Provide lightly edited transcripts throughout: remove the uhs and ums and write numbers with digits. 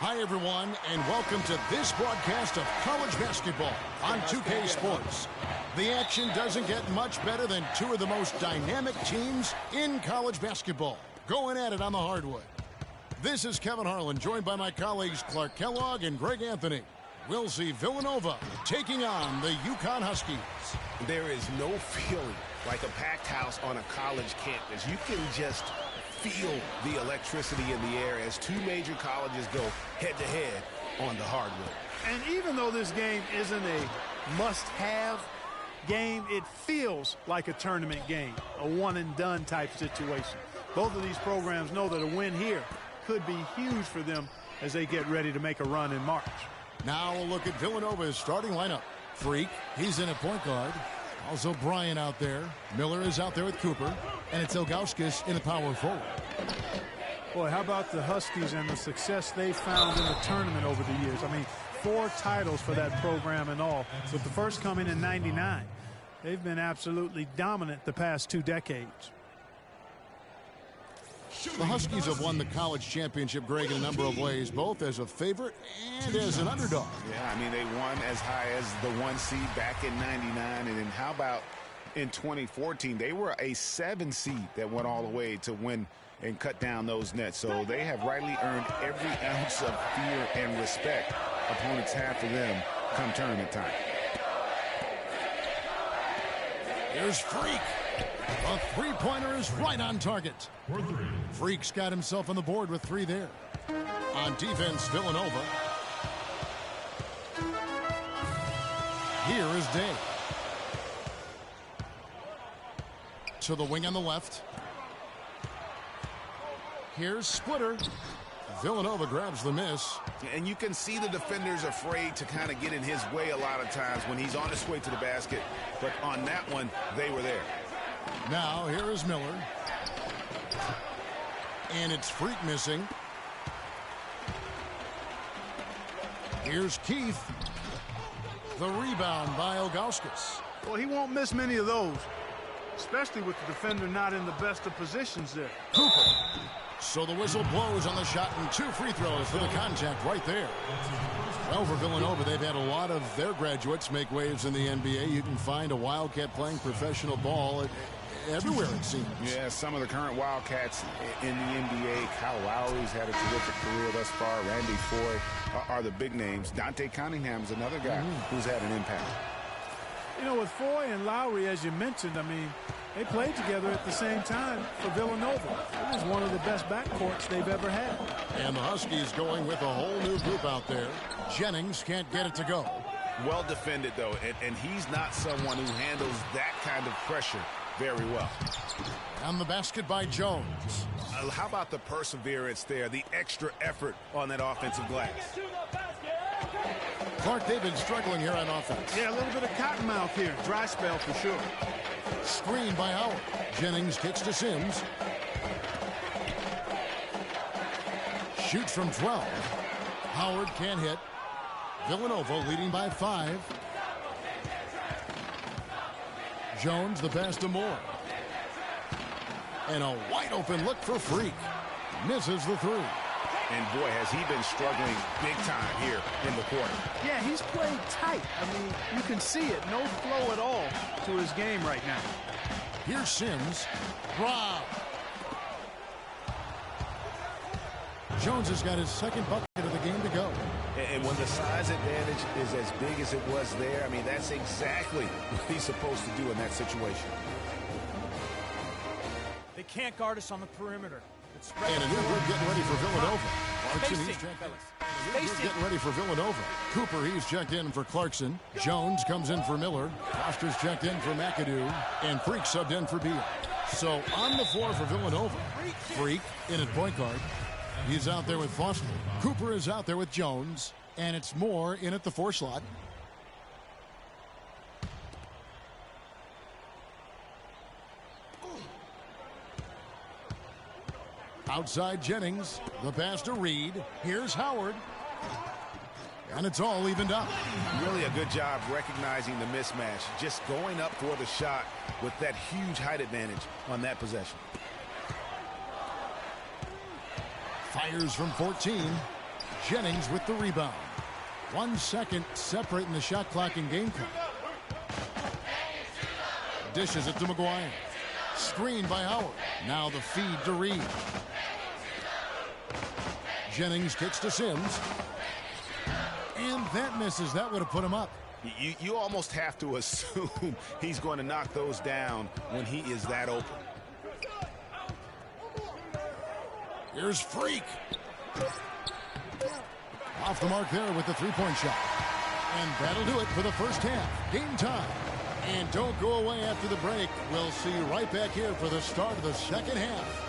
Hi, everyone, and welcome to this broadcast of college basketball on 2K Sports. The action doesn't get much better than two of the most dynamic teams in college basketball going at it on the hardwood. This is Kevin Harlan, joined by my colleagues Clark Kellogg and Greg Anthony. We'll see Villanova taking on the UConn Huskies. There is no feeling like a packed house on a college campus. You can just feel the electricity in the air as two major colleges go head-to-head on the hardwood. And even though this game isn't a must-have game, it feels like a tournament game, a one-and-done type situation. Both of these programs know that a win here could be huge for them as they get ready to make a run in March. Now we'll look at Villanova's starting lineup. Freak, he's in at point guard. Also Bryant out there. Miller is out there with Cooper. And it's Ilgauskas in the power forward. Boy, how about the Huskies and the success they found in the tournament over the years? I mean, 4 titles for that program and all, with the first coming in '99. They've been absolutely dominant the past 2 decades. The Huskies have won the college championship, Greg, in a number of ways, both as a favorite and as an underdog. Yeah, I mean, they won as high as the 1 seed back in '99, and then how about in 2014? They were a 7 seed that went all the way to win and cut down those nets. So they have rightly earned every ounce of fear and respect opponents have for them come tournament time. Here's Freak. A three-pointer is right on target. Freak's got himself on the board with 3 there. On defense, Villanova. Here is Day. To the wing on the left. Here's Splitter. Villanova grabs the miss. And you can see the defenders afraid to kind of get in his way a lot of times when he's on his way to the basket. But on that one, they were there. Now, here is Miller. And it's Freak missing. Here's Keith. The rebound by Ilgauskas. Well, he won't miss many of those, especially with the defender not in the best of positions there. Cooper. So the whistle blows on the shot, and 2 free throws for the contact right there. Well, for Villanova, they've had a lot of their graduates make waves in the NBA. You can find a Wildcat playing professional ball everywhere, it seems. Yeah, some of the current Wildcats in the NBA. Kyle Lowry's had a terrific career thus far. Randy Foye are the big names. Dante Cunningham's another guy who's had an impact. You know, with Foye and Lowry, as you mentioned, I mean, they played together at the same time for Villanova. It was one of the best backcourts they've ever had. And the Huskies going with a whole new group out there. Jennings can't get it to go. Well defended, though, and he's not someone who handles that kind of pressure very well. On the basket by Jones. How about the perseverance there, the extra effort on that offensive glass? Clark, they've been struggling here on offense. Yeah, a little bit of cottonmouth here. Dry spell for sure. Screen by Howard. Jennings kicks to Sims. Shoots from 12. Howard can't hit. Villanova leading by 5. Jones the pass to Moore. And a wide open look for Freak. Misses the 3. And boy, has he been struggling big time here in the quarter. Yeah, he's played tight. I mean, you can see it. No flow at all to his game right now. Here's Sims. Rob. Jones has got his second bucket of the game to go. And when the size advantage is as big as it was there, I mean, that's exactly what he's supposed to do in that situation. They can't guard us on the perimeter. And a new group getting ready for Villanova. Clarkson, he's checked in. Getting ready for Villanova. Cooper, he's checked in for Clarkson. Jones comes in for Miller. Foster's checked in for McAdoo. And Freak subbed in for Beal. So on the floor for Villanova. Freak in at point guard. He's out there with Foster. Cooper is out there with Jones. And it's Moore in at the 4 slot. Outside Jennings. The pass to Reed. Here's Howard. And it's all evened up. Really a good job recognizing the mismatch. Just going up for the shot with that huge height advantage on that possession. Fires from 14. Jennings with the rebound. 1 second separating the shot clock and game clock. Dishes it to McGuire. Screen by Howard. Now the feed to Reed. Jennings kicks to Sims. And that misses. That would have put him up. You almost have to assume he's going to knock those down when he is that open. Here's Freak. Off the mark there with the three-point shot. And that'll do it for the first half. Game time. And don't go away after the break. We'll see you right back here for the start of the second half.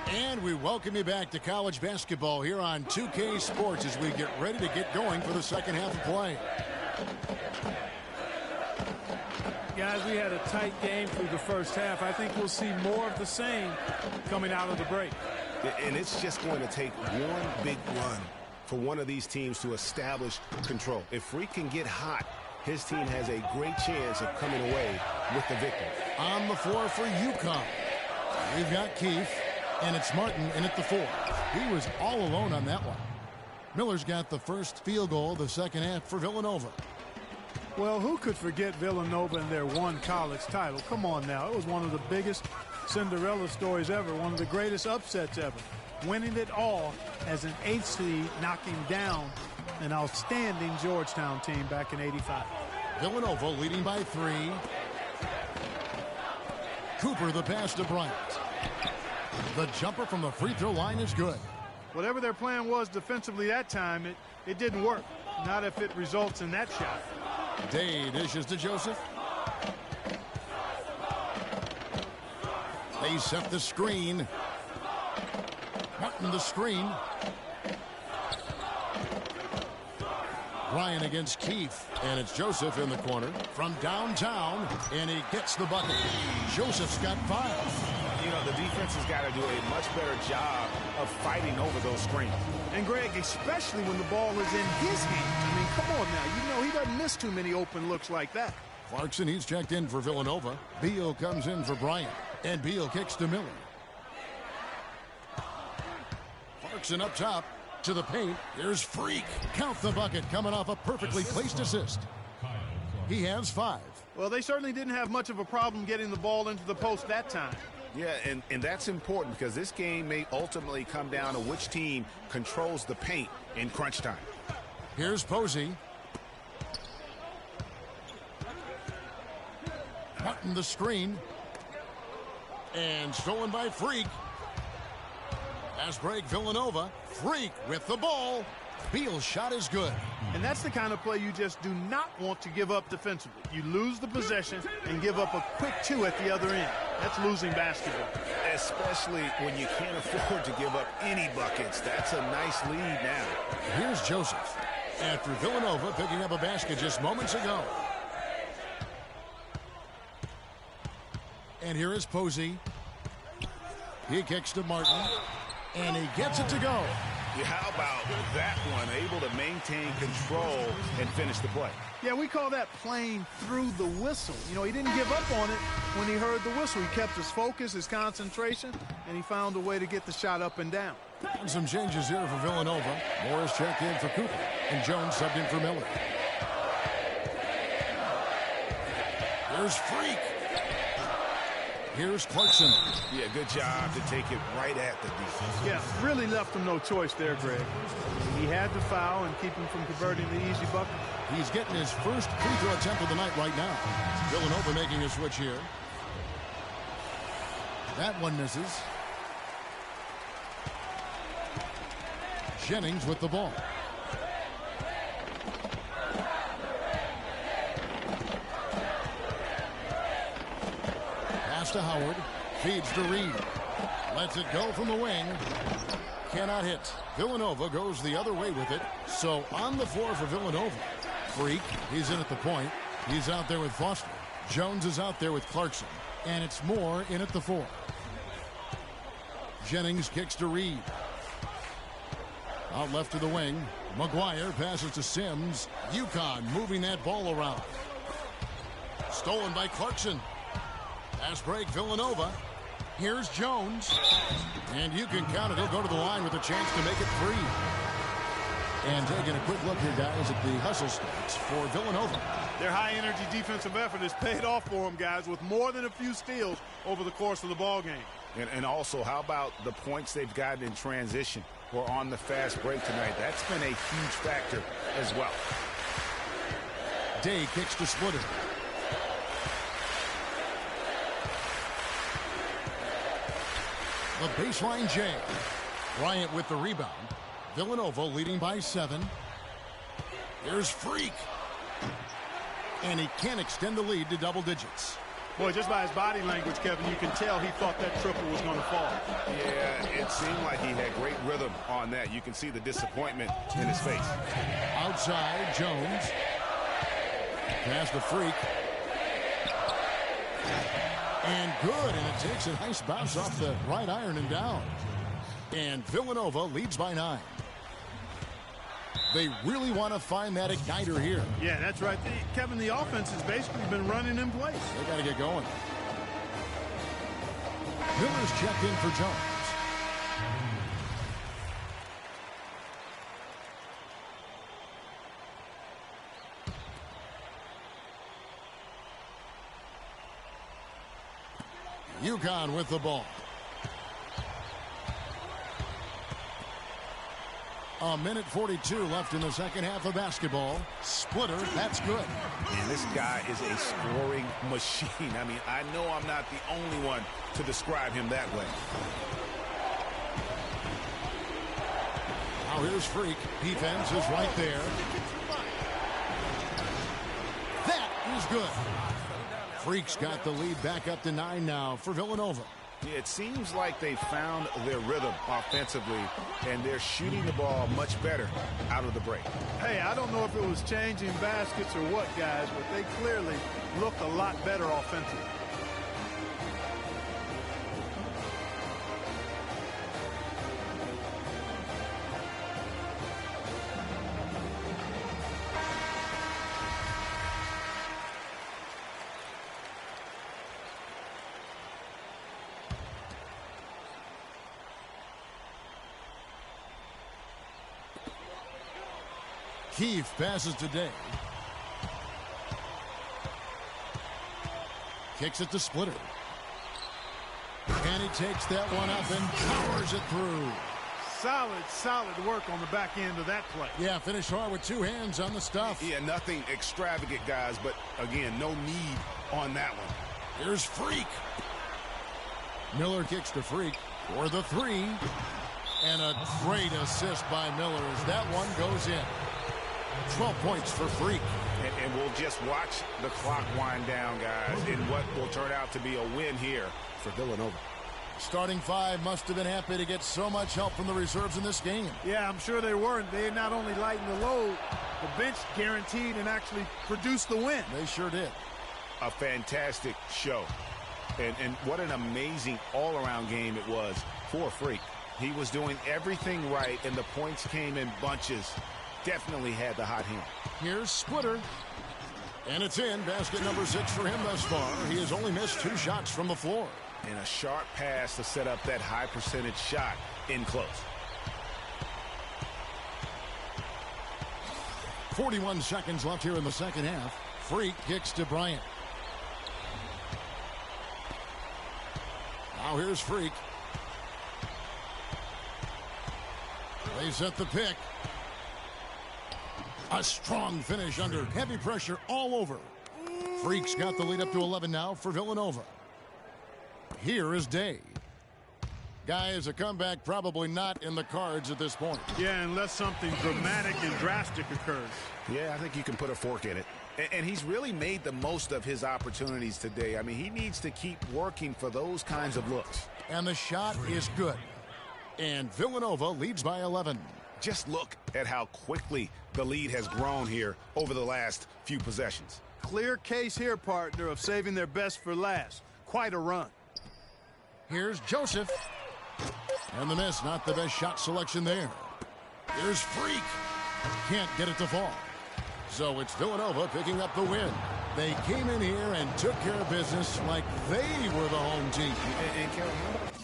And we welcome you back to college basketball here on 2K Sports as we get ready to get going for the second half of play. Guys, we had a tight game through the first half. I think we'll see more of the same coming out of the break. And it's just going to take one big run for one of these teams to establish control. If Freak can get hot, his team has a great chance of coming away with the victory. On the floor for UConn, we've got Keefe, and it's Martin in at the 4. He was all alone on that one. Miller's got the first field goal of the second half for Villanova. Well, who could forget Villanova and their one college title? Come on now. It was one of the biggest Cinderella stories ever, one of the greatest upsets ever. Winning it all as an 8th seed, knocking down an outstanding Georgetown team back in '85. Villanova leading by 3. Cooper the pass to Bryant. The jumper from the free throw line is good. Whatever their plan was defensively that time, it didn't work. Not if it results in that shot. Day dishes to Joseph. They set the screen. Martin the screen. Ryan against Keefe. And it's Joseph in the corner from downtown. And he gets the bucket. Joseph's got 5. You know, the defense has got to do a much better job of fighting over those screens. And, Greg, especially when the ball is in his hands. I mean, come on now. You know, he doesn't miss too many open looks like that. Clarkson, he's checked in for Villanova. Beal comes in for Bryant. And Beal kicks to Miller. Clarkson up top to the paint. Here's Freak. Count the bucket coming off a perfectly placed assist. He has 5. Well, they certainly didn't have much of a problem getting the ball into the post that time. Yeah, and that's important because this game may ultimately come down to which team controls the paint in crunch time. Here's Posey. Martin the screen. And stolen by Freak. Fast break Villanova. Freak with the ball. Beal's shot is good. And that's the kind of play you just do not want to give up defensively. You lose the possession and give up a quick 2 at the other end. That's losing basketball. Especially when you can't afford to give up any buckets. That's a nice lead now. Here's Joseph. After Villanova picking up a basket just moments ago. And here is Posey. He kicks to Martin. And he gets it to go. Yeah, how about that one? Able to maintain control and finish the play. Yeah, we call that playing through the whistle. You know, he didn't give up on it when he heard the whistle. He kept his focus, his concentration, and he found a way to get the shot up and down. And some changes here for Villanova. Morris checked in for Cooper. And Jones subbed in for Miller. Here's Freak. Here's Clarkson. Yeah, good job to take it right at the defense. Yeah, really left him no choice there, Greg. He had to foul and keep him from converting the easy bucket. He's getting his first free throw attempt of the night right now. Villanova making a switch here. That one misses. Jennings with the ball. To Howard, feeds to Reed, lets it go from the wing, cannot hit. Villanova goes the other way with it, so on the floor for Villanova. Freak, he's in at the point, he's out there with Foster. Jones is out there with Clarkson, and it's Moore in at the 4. Jennings kicks to Reed. Out left to the wing, McGuire passes to Sims. UConn moving that ball around. Stolen by Clarkson. Pass break, Villanova. Here's Jones. And you can count it. He'll go to the line with a chance to make it 3. And taking a quick look here, guys, at the hustle stats for Villanova. Their high-energy defensive effort has paid off for them, guys, with more than a few steals over the course of the ball game. And also, how about the points they've gotten in transition or on the fast break tonight? That's been a huge factor as well. Day kicks to Splitter. The baseline J. Bryant with the rebound. Villanova leading by 7. Here's Freak. And he can't extend the lead to double digits. Boy, just by his body language, Kevin, you can tell he thought that triple was going to fall. Yeah, it seemed like he had great rhythm on that. You can see the disappointment in his face. Outside, Jones. Pass the Freak. And good, and it takes a nice bounce off the right iron and down. And Villanova leads by 9. They really want to find that igniter here. Yeah, that's right. Kevin, the offense has basically been running in place. They got to get going. Miller's checked in for Jones. UConn with the ball. A minute 42 left in the second half of basketball. Splitter, that's good. And this guy is a scoring machine. I mean, I know I'm not the only one to describe him that way. Now here's Freak. Defense is right there. That is good. Freak's got the lead back up to 9 now for Villanova. It seems like they found their rhythm offensively, and they're shooting the ball much better out of the break. Hey, I don't know if it was changing baskets or what, guys, but they clearly looked a lot better offensively. Keefe passes to Day. Kicks it to Splitter. And he takes that one up and powers it through. Solid work on the back end of that play. Yeah, finish hard with 2 hands on the stuff. Yeah, nothing extravagant, guys, but again, no need on that one. Here's Freak. Miller kicks to Freak for the 3. And a great assist by Miller as that one goes in. 12 points for Freak. And we'll just watch the clock wind down, guys, in what will turn out to be a win here for Villanova. Starting 5 must have been happy to get so much help from the reserves in this game. Yeah, I'm sure they were. They not only lightened the load, the bench guaranteed and actually produced the win. They sure did. A fantastic show. And what an amazing all-around game it was for Freak. He was doing everything right, and the points came in bunches. Definitely had the hot hand. Here's Splitter. And it's in. Basket number 6 for him thus far. He has only missed 2 shots from the floor. And a sharp pass to set up that high percentage shot in close. 41 seconds left here in the second half. Freak kicks to Bryant. Now here's Freak. They set the pick. A strong finish under heavy pressure all over. Freak's got the lead up to 11 now for Villanova. Here is Day. Guys, a comeback probably not in the cards at this point. Yeah, unless something dramatic and drastic occurs. Yeah, I think you can put a fork in it. And he's really made the most of his opportunities today. I mean, he needs to keep working for those kinds of looks. And the shot is good. And Villanova leads by 11. Just look at how quickly the lead has grown here over the last few possessions. Clear case here, partner, of saving their best for last. Quite a run. Here's Joseph. And the miss, not the best shot selection there. Here's Freak. Can't get it to fall. So it's Villanova picking up the win. They came in here and took care of business like they were the home team. And Kevin, how about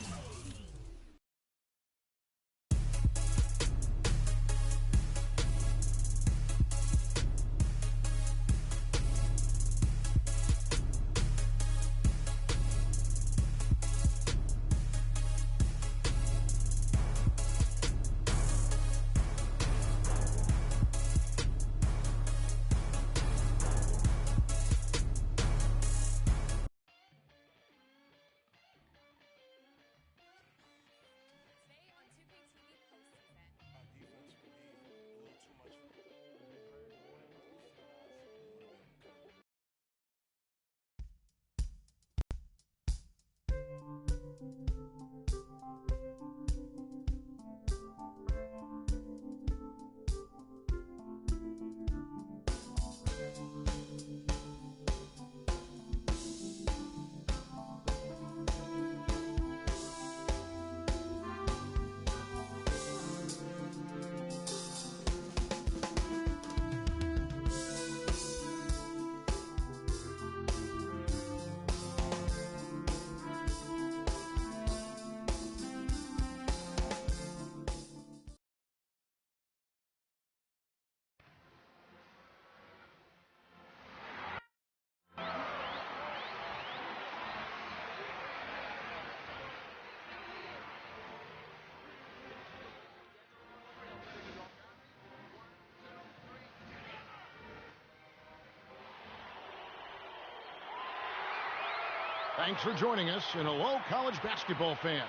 Thanks for joining us, and hello, college basketball fans.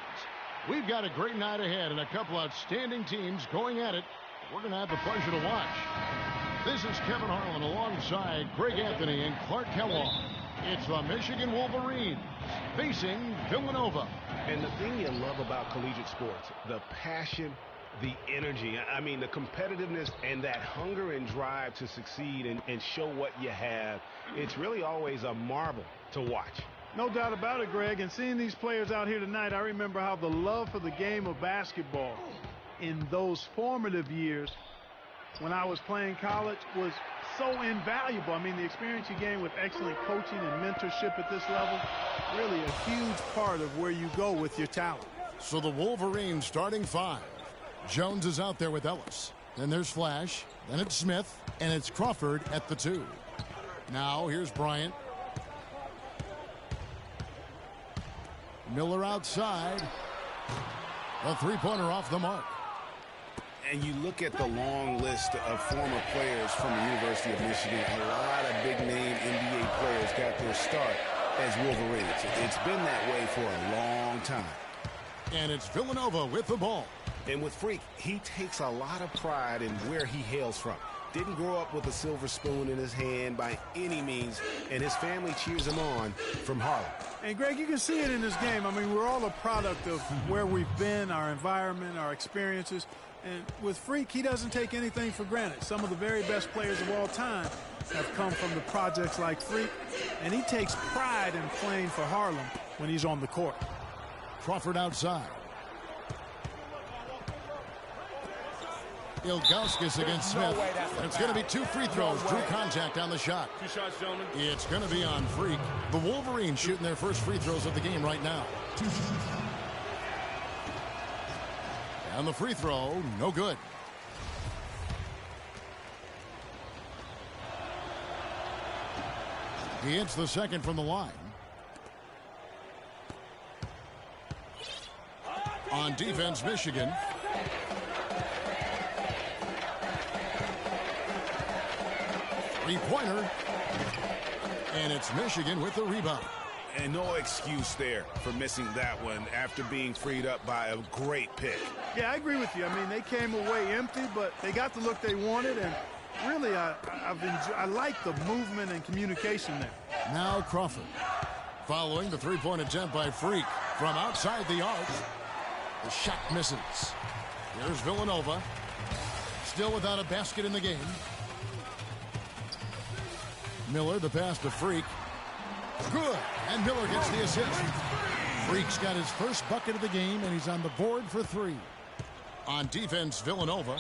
We've got a great night ahead and a couple outstanding teams going at it. We're going to have the pleasure to watch. This is Kevin Harlan alongside Greg Anthony and Clark Kellogg. It's the Michigan Wolverines facing Villanova. And the thing you love about collegiate sports, the passion, the energy, I mean the competitiveness and that hunger and drive to succeed and show what you have, it's really always a marvel to watch. No doubt about it, Greg. And seeing these players out here tonight, I remember how the love for the game of basketball in those formative years when I was playing college was so invaluable. I mean, the experience you gain with excellent coaching and mentorship at this level, really a huge part of where you go with your talent. So the Wolverines starting five. Jones is out there with Ellis. Then there's Flash. Then it's Smith. And it's Crawford at the 2. Now here's Bryant. Miller outside. A three-pointer off the mark. And you look at the long list of former players from the University of Michigan, a lot of big-name NBA players got their start as Wolverines. It's been that way for a long time. And it's Villanova with the ball. And with Freak, he takes a lot of pride in where he hails from. Didn't grow up with a silver spoon in his hand by any means, and his family cheers him on from Harlem. And, Greg, you can see it in this game. I mean, we're all a product of where we've been, our environment, our experiences. And with Freak, he doesn't take anything for granted. Some of the very best players of all time have come from the projects like Freak, and he takes pride in playing for Harlem when he's on the court. Crawford outside. Ilgauskas against Smith. It's going to be 2 free throws. Drew contact on the shot. 2 shots, gentlemen. It's going to be on Freak. The Wolverines shooting their first free throws of the game right now. And the free throw, no good. He hits the second from the line. On defense, Michigan. Three-pointer. And it's Michigan with the rebound. And no excuse there for missing that one after being freed up by a great pick. Yeah, I agree with you. I mean, they came away empty, but they got the look they wanted, and really, I like the movement and communication there. Now Crawford. Following the three-point attempt by Freak from outside the arc. The shot misses. Here's Villanova. Still without a basket in the game. Miller, the pass to Freak. Good. And Miller gets the assist. Freak's got his first bucket of the game, and he's on the board for 3. On defense, Villanova.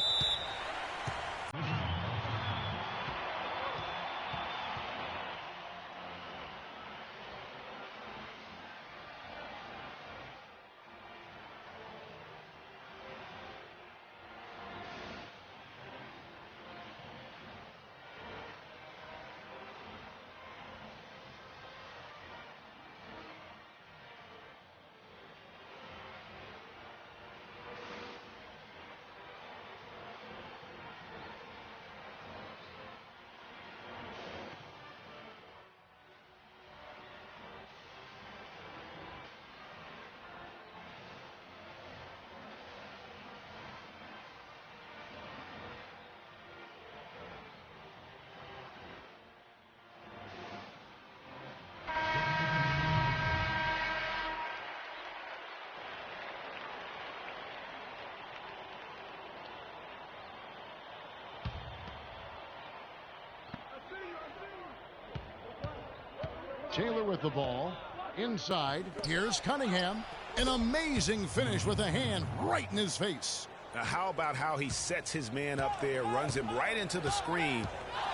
Taylor with the ball. Inside, here's Cunningham. An amazing finish with a hand right in his face. Now, how about how he sets his man up there, runs him right into the screen,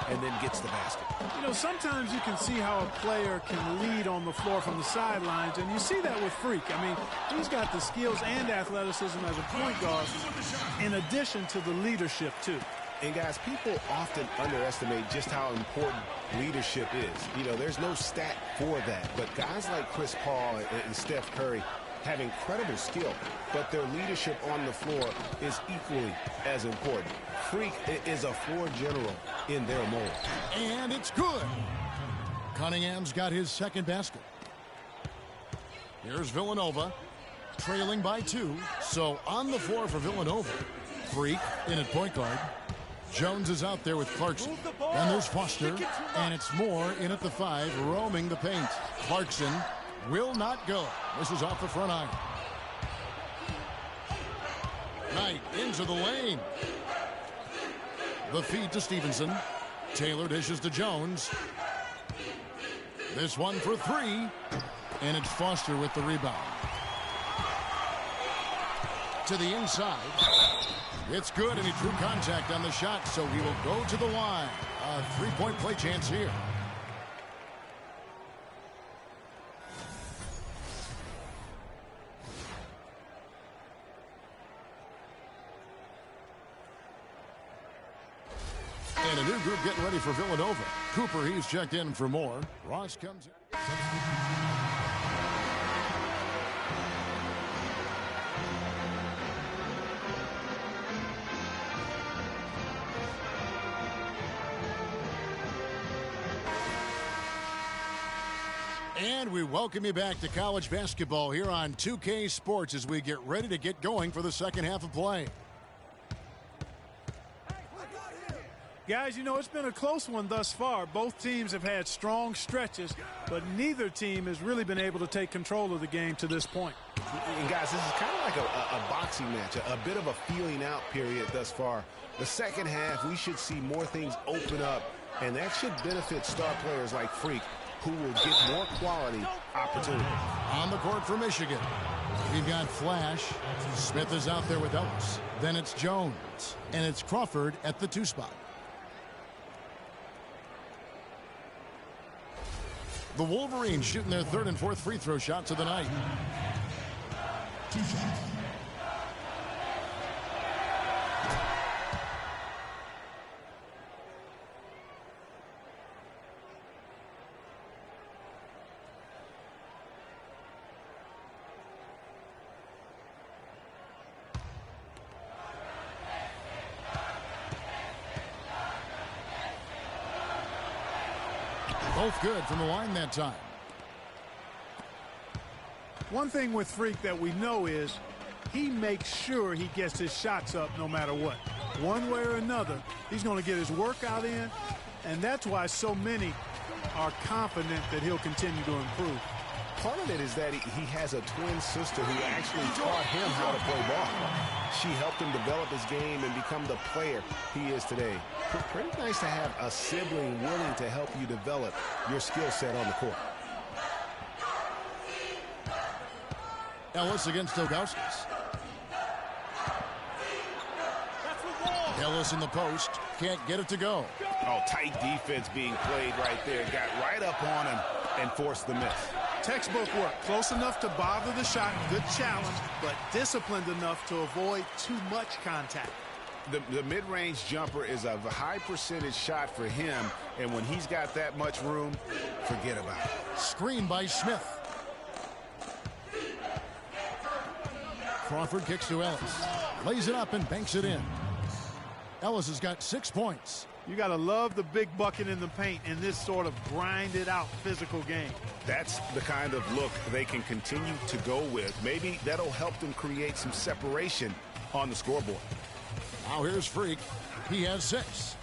and then gets the basket? You know, sometimes you can see how a player can lead on the floor from the sidelines, and you see that with Freak. I mean, he's got the skills and athleticism as a point guard, in addition to the leadership, too. And, guys, people often underestimate just how important leadership is. You know, there's no stat for that. But guys like Chris Paul and Steph Curry have incredible skill, but their leadership on the floor is equally as important. Freak is a floor general in their mold. And it's good. Cunningham's got his second basket. Here's Villanova, trailing by 2. So on the floor for Villanova. Freak in at point guard. Jones is out there with Clarkson. And there's Foster. And it's Moore in at the 5, roaming the paint. Clarkson will not go. This is off the front iron. Knight into the lane. The feed to Stevenson. Taylor dishes to Jones. This one for 3. And it's Foster with the rebound. To the inside. It's good, and he drew contact on the shot, so he will go to the line. A 3-point play chance here. And a new group getting ready for Villanova. Cooper, he's checked in for Moore. Ross comes in. And we welcome you back to college basketball here on 2K Sports as we get ready to get going for the second half of play. Guys, you know, it's been a close one thus far. Both teams have had strong stretches, but neither team has really been able to take control of the game to this point. And guys, this is kind of like a boxing match, a bit of a feeling out period thus far. The second half, we should see more things open up, and that should benefit star players like Freak, who will get more quality opportunity. On the court for Michigan, we've got Flash. Smith is out there with Ellis. Then it's Jones, and it's Crawford at the 2 spot. The Wolverines shooting their 3rd and 4th free throw shots of the night. 2 shots. Both good from the line that time. One thing with Freak that we know is he makes sure he gets his shots up no matter what. One way or another, he's going to get his workout in, and that's why so many are confident that he'll continue to improve. Part of it is that he has a twin sister who actually taught him how to play ball. She helped him develop his game and become the player he is today. Pretty nice to have a sibling willing to help you develop your skill set on the court. Ellis against Ilgauskas. Ellis in the post. Can't get it to go. Oh, tight defense being played right there. Got right up on him and forced the miss. Textbook work. Close enough to bother the shot. Good challenge, but disciplined enough to avoid too much contact. The mid-range jumper is a high percentage shot for him, and when he's got that much room, forget about it. Screen by Smith. Crawford kicks to Ellis. Lays it up and banks it in. Ellis has got 6 points. You got to love the big bucket in the paint in this sort of grinded-out physical game. That's the kind of look they can continue to go with. Maybe that'll help them create some separation on the scoreboard. Now here's Freak. He has 6.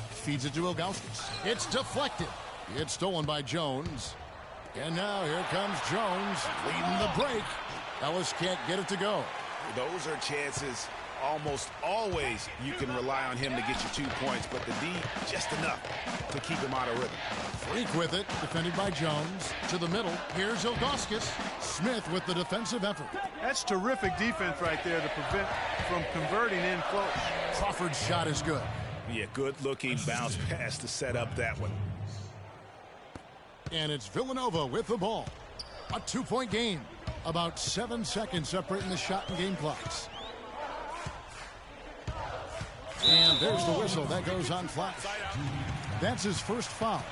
Feeds it to Ilgauskas. It's deflected. It's stolen by Jones. And now here comes Jones leading the break. Ellis can't get it to go. Those are chances almost always you can rely on him to get you 2 points, but the D, just enough to keep him out of rhythm. Freak with it, defended by Jones. To the middle, here's Ilgauskas. Smith with the defensive effort. That's terrific defense right there to prevent from converting in close. Crawford's shot is good. Yeah, good-looking bounce pass to set up that one. And it's Villanova with the ball. A 2-point game. About 7 seconds separating the shot and game clocks. And there's the whistle. That goes on Flash. That's his first foul.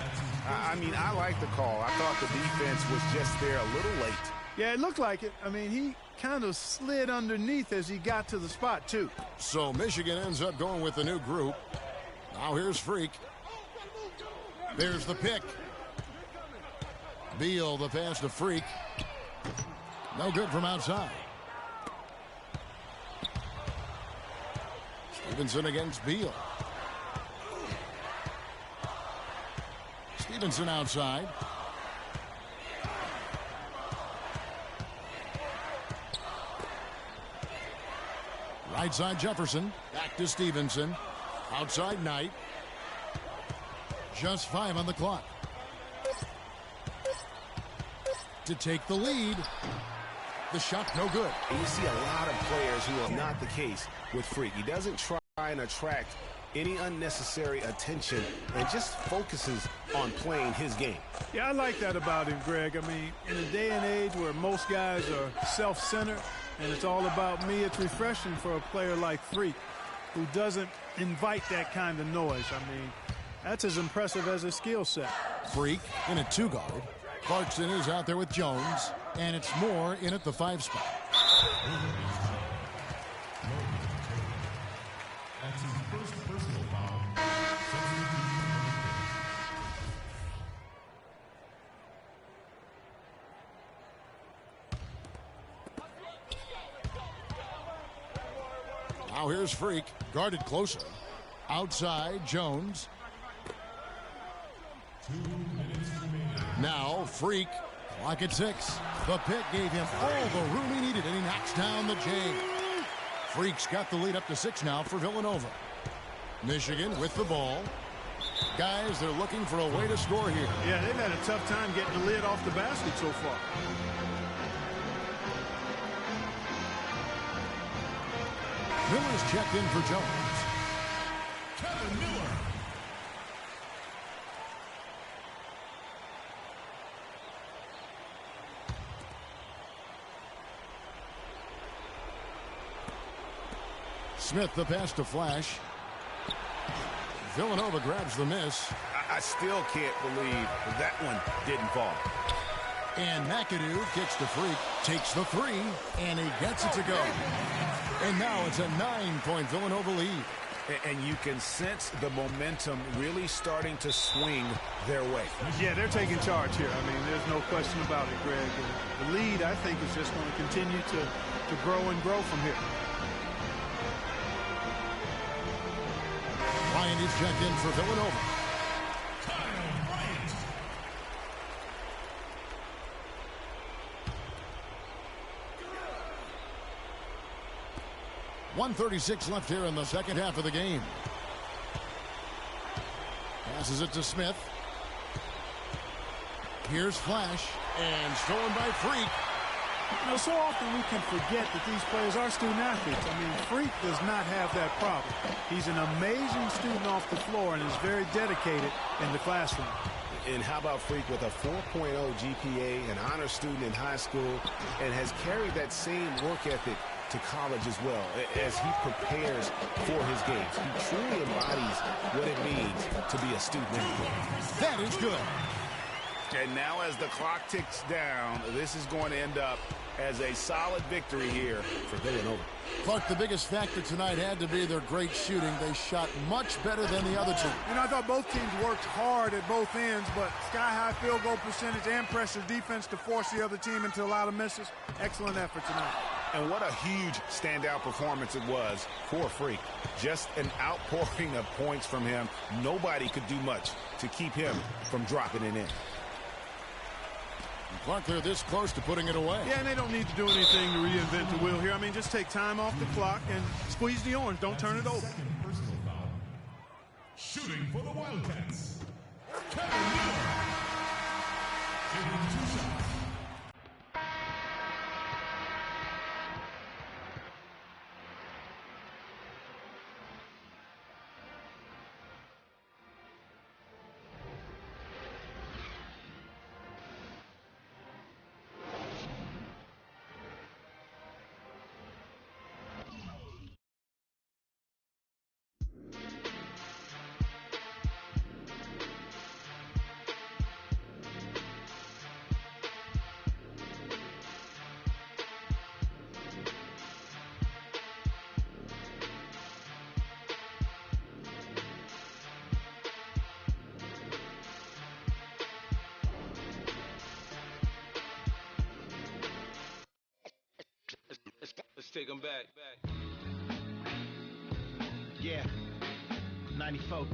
I mean, I like the call. I thought the defense was just there a little late. Yeah, it looked like it. I mean, he kind of slid underneath as he got to the spot, too. So Michigan ends up going with the new group. Now here's Freak. There's the pick. Beal, the pass to Freak. No good from outside. Stevenson against Beal. Stevenson outside. Right side Jefferson. Back to Stevenson. Outside Knight. Just 5 on the clock. To take the lead. The shot no good. And you see a lot of players who are not the case with Freak. He doesn't try and attract any unnecessary attention and just focuses on playing his game. Yeah, I like that about him, Greg. I mean, in a day and age where most guys are self-centered and it's all about me, it's refreshing for a player like Freak who doesn't invite that kind of noise. I mean, that's as impressive as his skill set. Freak in a 2-guard. Clarkson is out there with Jones, and it's Moore in at the 5 spot. That's his first personal foul. Now here's Freak, guarded closely. Outside, Jones. 2 minutes remaining. Now, Freak, clock at 6. The pick gave him all the room he needed, and he knocks down the J. Freak's got the lead up to 6 now for Villanova. Michigan with the ball. Guys, they're looking for a way to score here. Yeah, they've had a tough time getting the lid off the basket so far. Miller's checked in for Jones. Kevin Miller. Smith the pass to Flash. Villanova grabs the miss. I still can't believe that one didn't fall. And McAdoo kicks to Freak, takes the 3, and he gets it to go. And now it's a 9-point Villanova lead. And you can sense the momentum really starting to swing their way. Yeah, they're taking charge here. I mean, there's no question about it, Greg. And the lead, I think, is just going to continue to grow and grow from here. Bryant is checked in for Villanova. Kyle Bryant. .136 left here in the second half of the game. Passes it to Smith. Here's Flash, and stolen by Freak. You know, so often we can forget that these players are student athletes. I mean, Freak does not have that problem. He's an amazing student off the floor and is very dedicated in the classroom. And how about Freak with a 4.0 GPA, an honor student in high school, and has carried that same work ethic to college as well as he prepares for his games. He truly embodies what it means to be a student athlete. That is good. And now as the clock ticks down, this is going to end up as a solid victory here for Villanova. Clark, the biggest factor tonight had to be their great shooting. They shot much better than the other two. You know, I thought both teams worked hard at both ends, but sky-high field goal percentage and pressure defense to force the other team into a lot of misses. Excellent effort tonight. And what a huge standout performance it was for Freak. Just an outpouring of points from him. Nobody could do much to keep him from dropping it in. Clark, they're this close to putting it away. Yeah, and they don't need to do anything to reinvent the wheel here. I mean, just take time off the clock and squeeze the orange. Don't turn it over. Second personal foul. Shooting for the Wildcats, Kevin Miller. Taking 2 shots. Let's take them back. Yeah, 94.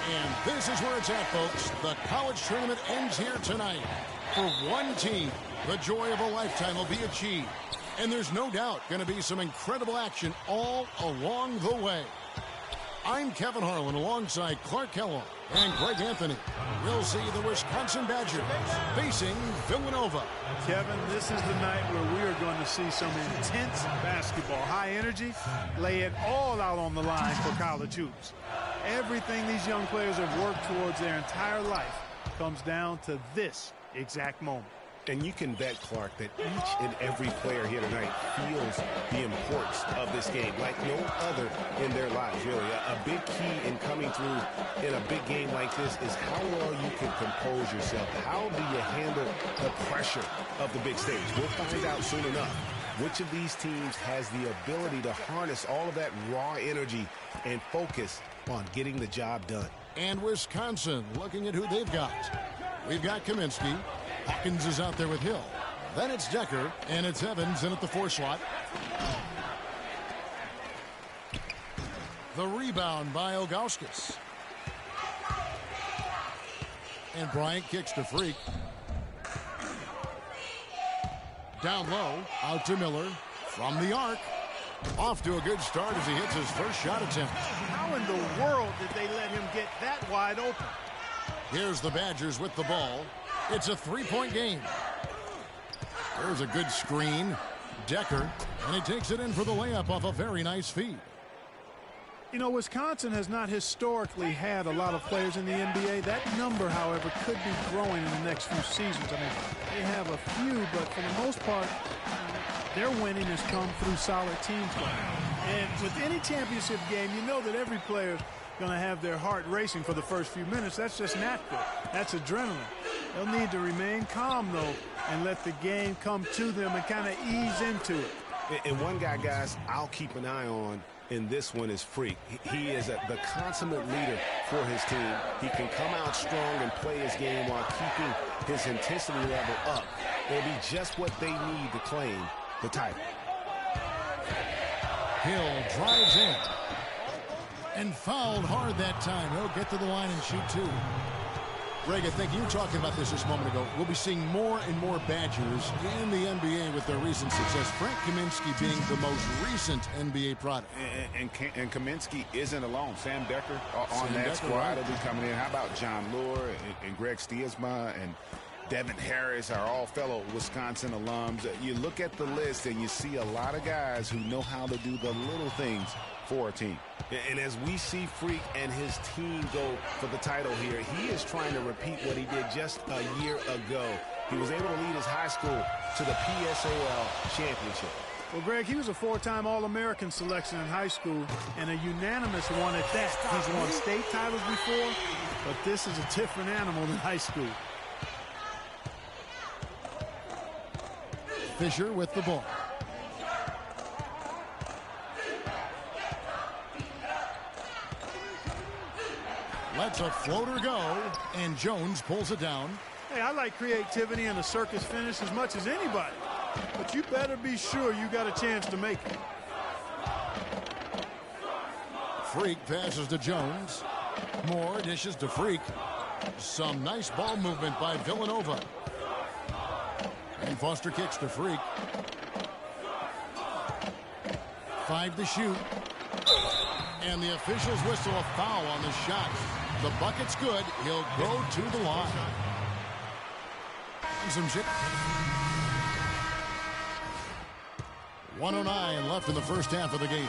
And this is where it's at, folks. The college tournament ends here tonight. For one team, the joy of a lifetime will be achieved. And there's no doubt going to be some incredible action all along the way. I'm Kevin Harlan alongside Clark Kellogg and Greg Anthony. We'll see the Wisconsin Badgers facing Villanova. Kevin, this is the night where we are going to see some intense basketball. High energy, lay it all out on the line for college hoops. Everything these young players have worked towards their entire life comes down to this exact moment. And you can bet, Clark, that each and every player here tonight feels the importance of this game like no other in their lives, really. A big key in coming through in a big game like this is how well you can compose yourself. How do you handle the pressure of the big stage? We'll find out soon enough which of these teams has the ability to harness all of that raw energy and focus on getting the job done. And Wisconsin looking at who they've got. We've got Kaminsky. Hawkins is out there with Hill. Then it's Decker, and it's Evans in at the 4 slot. The rebound by Ogauskas. And Bryant kicks to Freak. Down low, out to Miller. From the arc. Off to a good start as he hits his first shot attempt. How in the world did they let him get that wide open? Here's the Badgers with the ball. It's a 3-point game. There's a good screen. Decker, and he takes it in for the layup off a very nice feed. You know, Wisconsin has not historically had a lot of players in the NBA. That number, however, could be growing in the next few seasons. I mean, they have a few, but for the most part, their winning has come through solid team play. And with any championship game, you know that every player is going to have their heart racing for the first few minutes. That's just natural. That's adrenaline. They'll need to remain calm, though, and let the game come to them and kind of ease into it. And one guy, guys, I'll keep an eye on in this one is Freak. He is the consummate leader for his team. He can come out strong and play his game while keeping his intensity level up. It'll be just what they need to claim the title. Hill drives in. And fouled hard that time. He'll get to the line and shoot 2. Greg, I think you were talking about this a moment ago. We'll be seeing more and more Badgers in the NBA with their recent success. Frank Kaminsky being the most recent NBA product. And Kaminsky isn't alone. Sam Decker on that squad will be coming in. How about John Lure and Greg Stiesma and Devin Harris are all fellow Wisconsin alums. You look at the list and you see a lot of guys who know how to do the little things for a team. And as we see Freak and his team go for the title here, he is trying to repeat what he did just a year ago. He was able to lead his high school to the PSAL championship. Well, Greg, he was a 4-time All-American selection in high school and a unanimous one at that. He's won state titles before, but this is a different animal than high school. Fisher with the ball. Lets a floater go, and Jones pulls it down. Hey, I like creativity and a circus finish as much as anybody, but you better be sure you got a chance to make it. Freak passes to Jones. Moore dishes to Freak. Some nice ball movement by Villanova. And Foster kicks to Freak. 5 to shoot. And the officials whistle a foul on the shot. The bucket's good. He'll go to the line. Some shit. 1:09 left in the first half of the game.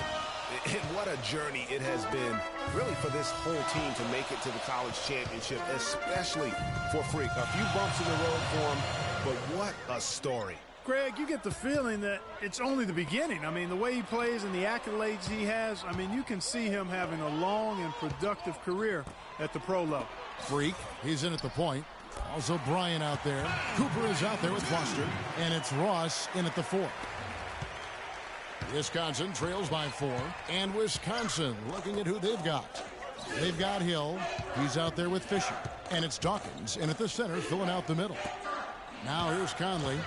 And what a journey it has been, really, for this whole team to make it to the college championship, especially for Freak. A few bumps in the road for him, but what a story. Greg, you get the feeling that it's only the beginning. I mean, the way he plays and the accolades he has, I mean, you can see him having a long and productive career at the pro level. Freak, he's in at the point. Also Bryant out there. Cooper is out there with Foster. And it's Ross in at the 4. Wisconsin trails by 4. And Wisconsin looking at who they've got. They've got Hill. He's out there with Fisher. And it's Dawkins in at the center, filling out the middle. Now here's Conley.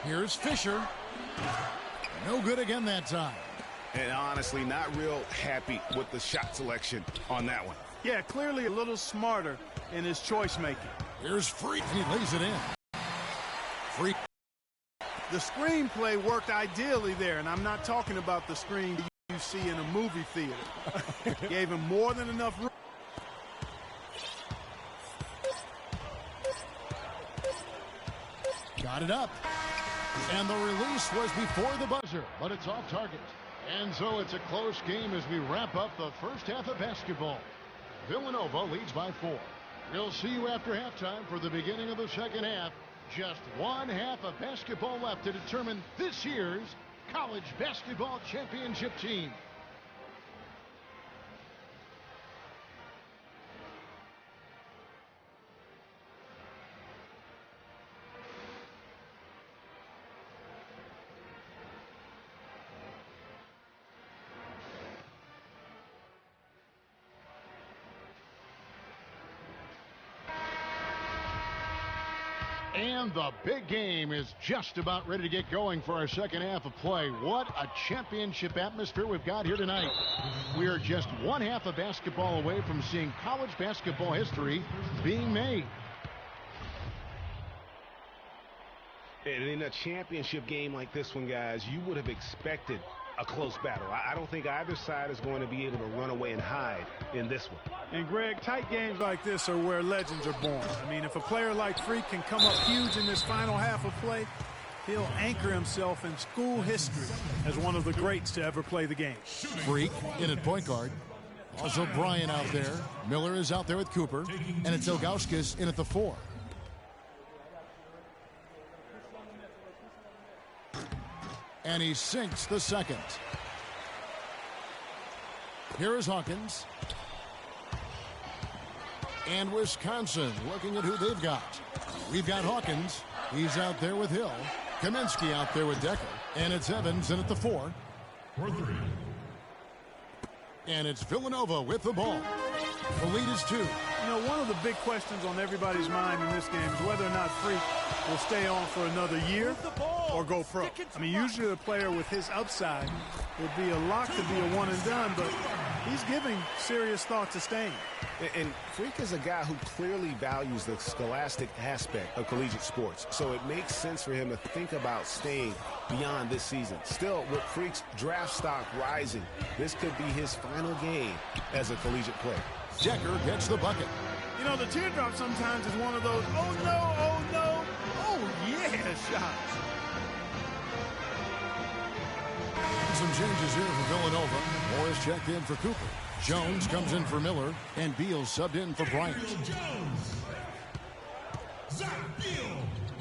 Here's Fisher. No good again that time. And honestly, not real happy with the shot selection on that one. Yeah, clearly a little smarter in his choice making. Here's Freak. He lays it in. Freak. The screenplay worked ideally there, and I'm not talking about the screen you see in a movie theater. Gave him more than enough room. Got it up. And the release was before the buzzer, but it's off target. And so it's a close game as we wrap up the first half of basketball. Villanova leads by 4. We'll see you after halftime for the beginning of the second half. Just one half of basketball left to determine this year's college basketball championship team. And the big game is just about ready to get going for our second half of play. What a championship atmosphere we've got here tonight. We are just one half of basketball away from seeing college basketball history being made. And in a championship game like this one, guys, you would have expected a close battle. I don't think either side is going to be able to run away and hide in this one. And, Greg, tight games like this are where legends are born. I mean, if a player like Freak can come up huge in this final half of play, he'll anchor himself in school history as one of the greats to ever play the game. Freak in at point guard. Also Bryant out there. Miller is out there with Cooper. And it's Ilgauskas in at the 4. And he sinks the second. Here is Hawkins. And Wisconsin looking at who they've got. We've got Hawkins. He's out there with Hill. Kaminsky out there with Decker. And it's Evans in at the 4. For 3. And it's Villanova with the ball. The lead is 2. You know, one of the big questions on everybody's mind in this game is whether or not Freak will stay on for another year or go pro. I mean, usually a player with his upside would be a lock to be a one and done, but he's giving serious thought to staying. And Freak is a guy who clearly values the scholastic aspect of collegiate sports, so it makes sense for him to think about staying beyond this season. Still, with Freak's draft stock rising, this could be his final game as a collegiate player. Decker gets the bucket. You know, the teardrop sometimes is one of those, oh no, oh yeah shots. Some changes here for Villanova. Morris checked in for Cooper. Jones comes in for Miller. And Beal subbed in for Bryant.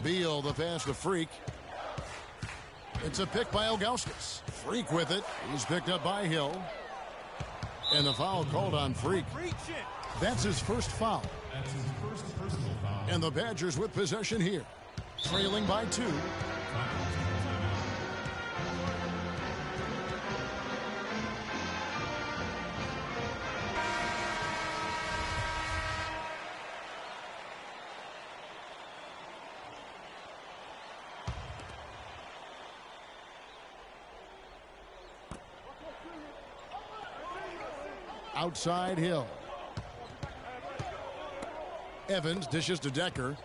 Beal, the pass to Freak. It's a pick by Ilgauskas. Freak with it. He's picked up by Hill. And the foul called on Freak. That's his first foul. That's his first personal foul. And the Badgers with possession here. Trailing by 2. Outside Hill. Evans dishes to Decker.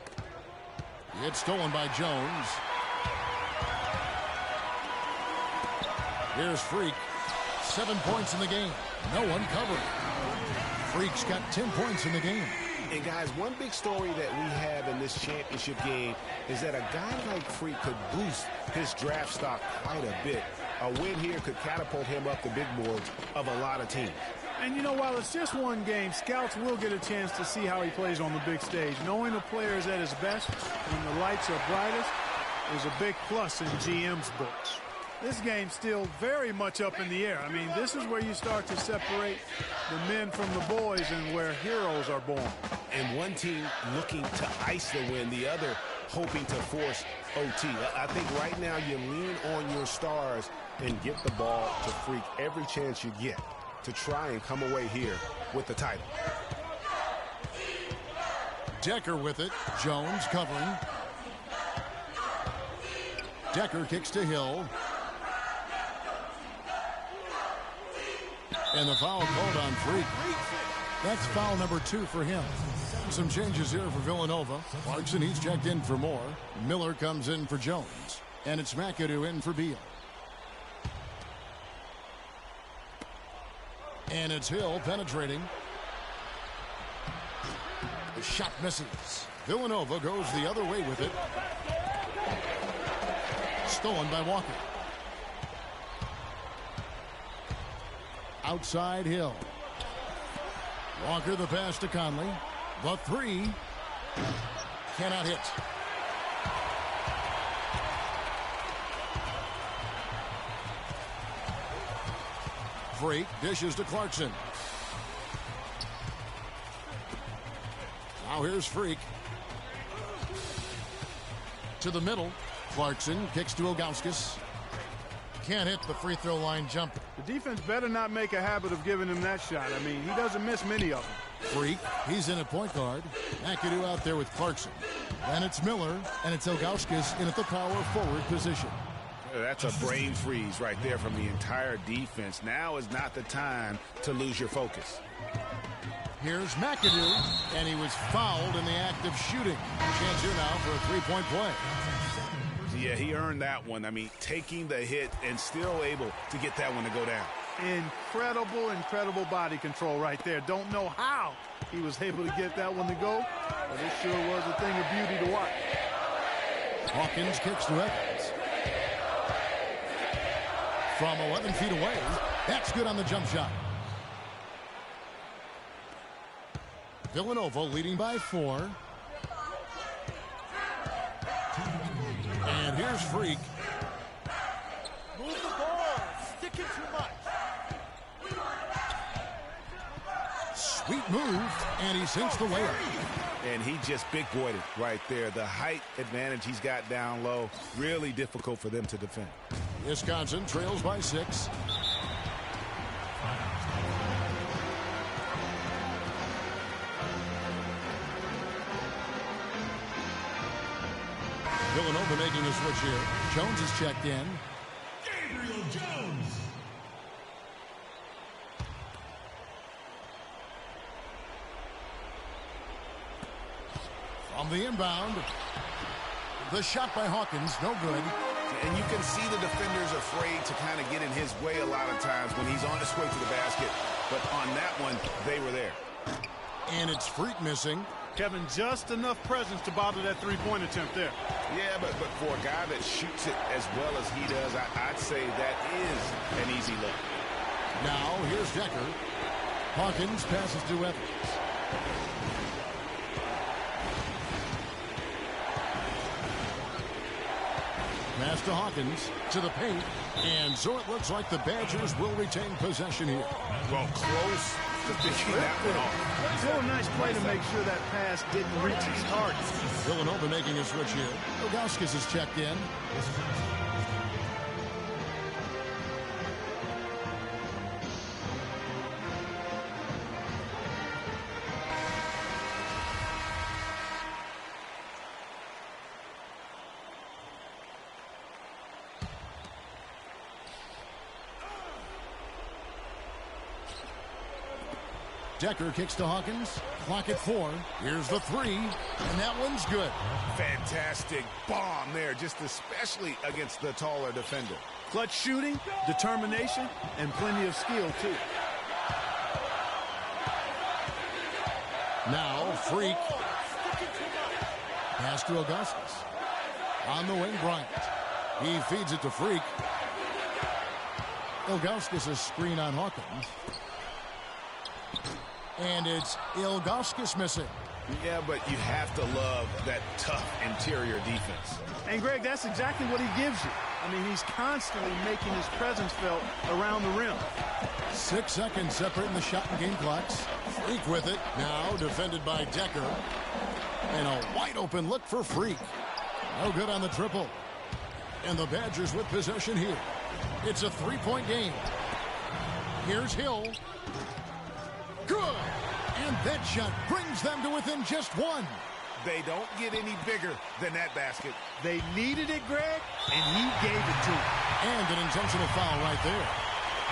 It's stolen by Jones. Here's Freak. 7 points in the game. No one covered. Freak's got 10 points in the game. And guys, one big story that we have in this championship game is that a guy like Freak could boost his draft stock quite a bit. A win here could catapult him up the big boards of a lot of teams. And, you know, while it's just one game, scouts will get a chance to see how he plays on the big stage. Knowing the player is at his best when the lights are brightest is a big plus in GM's books. This game's still very much up in the air. I mean, this is where you start to separate the men from the boys and where heroes are born. And one team looking to ice the win, the other hoping to force OT. I think right now you lean on your stars and get the ball to Freak every chance you get to try and come away here with the title. Decker with it. Jones covering. Decker kicks to Hill. And the foul called on Freak. That's foul number 2 for him. Some changes here for Villanova. Clarkson, he's checked in for Moore. Miller comes in for Jones. And it's McAdoo in for Beal. And it's Hill penetrating. The shot misses. Villanova goes the other way with it. Stolen by Walker. Outside Hill. Walker the pass to Conley. The 3. Cannot hit. Freak dishes to Clarkson. Now here's Freak. To the middle. Clarkson kicks to Ilgauskas. Can't hit the free throw line jumper. The defense better not make a habit of giving him that shot. I mean, he doesn't miss many of them. Freak, he's in at point guard. McAdoo out there with Clarkson. Then it's Miller, and it's Ilgauskas in at the power forward position. That's a brain freeze right there from the entire defense. Now is not the time to lose your focus. Here's McAdoo, and he was fouled in the act of shooting. Chance here now for a three-point play. Yeah, he earned that one. I mean, taking the hit and still able to get that one to go down. Incredible body control right there. Don't know how he was able to get that one to go, but it sure was a thing of beauty to watch. Hawkins kicks to Evans. From 11 feet away, that's good on the jump shot. Villanova leading by 4. And here's Freak. Move the ball. Sticking too much. Sweet move, and he sinks the layup. And he just big-boyed it right there. The height advantage he's got down low, really difficult for them to defend. Wisconsin trails by 6. Villanova making a switch here. Jones is checked in. Gabriel Jones. From the inbound. The shot by Hawkins, no good. And you can see the defenders afraid to kind of get in his way a lot of times when he's on his way to the basket. But on that one, they were there. And it's Freak missing. Kevin, just enough presence to bother that three-point attempt there. Yeah, but for a guy that shoots it as well as he does, I'd say that is an easy look. Now, here's Decker. Hawkins passes to Evans. Pass to Hawkins, to the paint, and so it looks like the Badgers will retain possession here. Well, close to picking that one off. Still a nice play to make sure that pass didn't reach his target. Villanova making a switch here. Ilgauskas is checked in. Decker kicks to Hawkins. Clock at 4. Here's the 3, and that one's good. Fantastic bomb there, just especially against the taller defender. Clutch shooting, determination, and plenty of skill, too. Now, Freak. Pass to Ilgauskas. On the wing, Bryant. He feeds it to Freak. Ilgauskas' screen on Hawkins. And it's Ilgauskas missing. Yeah, but you have to love that tough interior defense. And, Greg, that's exactly what he gives you. I mean, he's constantly making his presence felt around the rim. 6 seconds separating the shot and game clocks. Freak with it. Now defended by Decker. And a wide open look for Freak. No good on the triple. And the Badgers with possession here. It's a 3-point game. Here's Hill. Good. And that shot brings them to within just 1. They don't get any bigger than that basket. They needed it, Greg, and he gave it to them. And an intentional foul right there.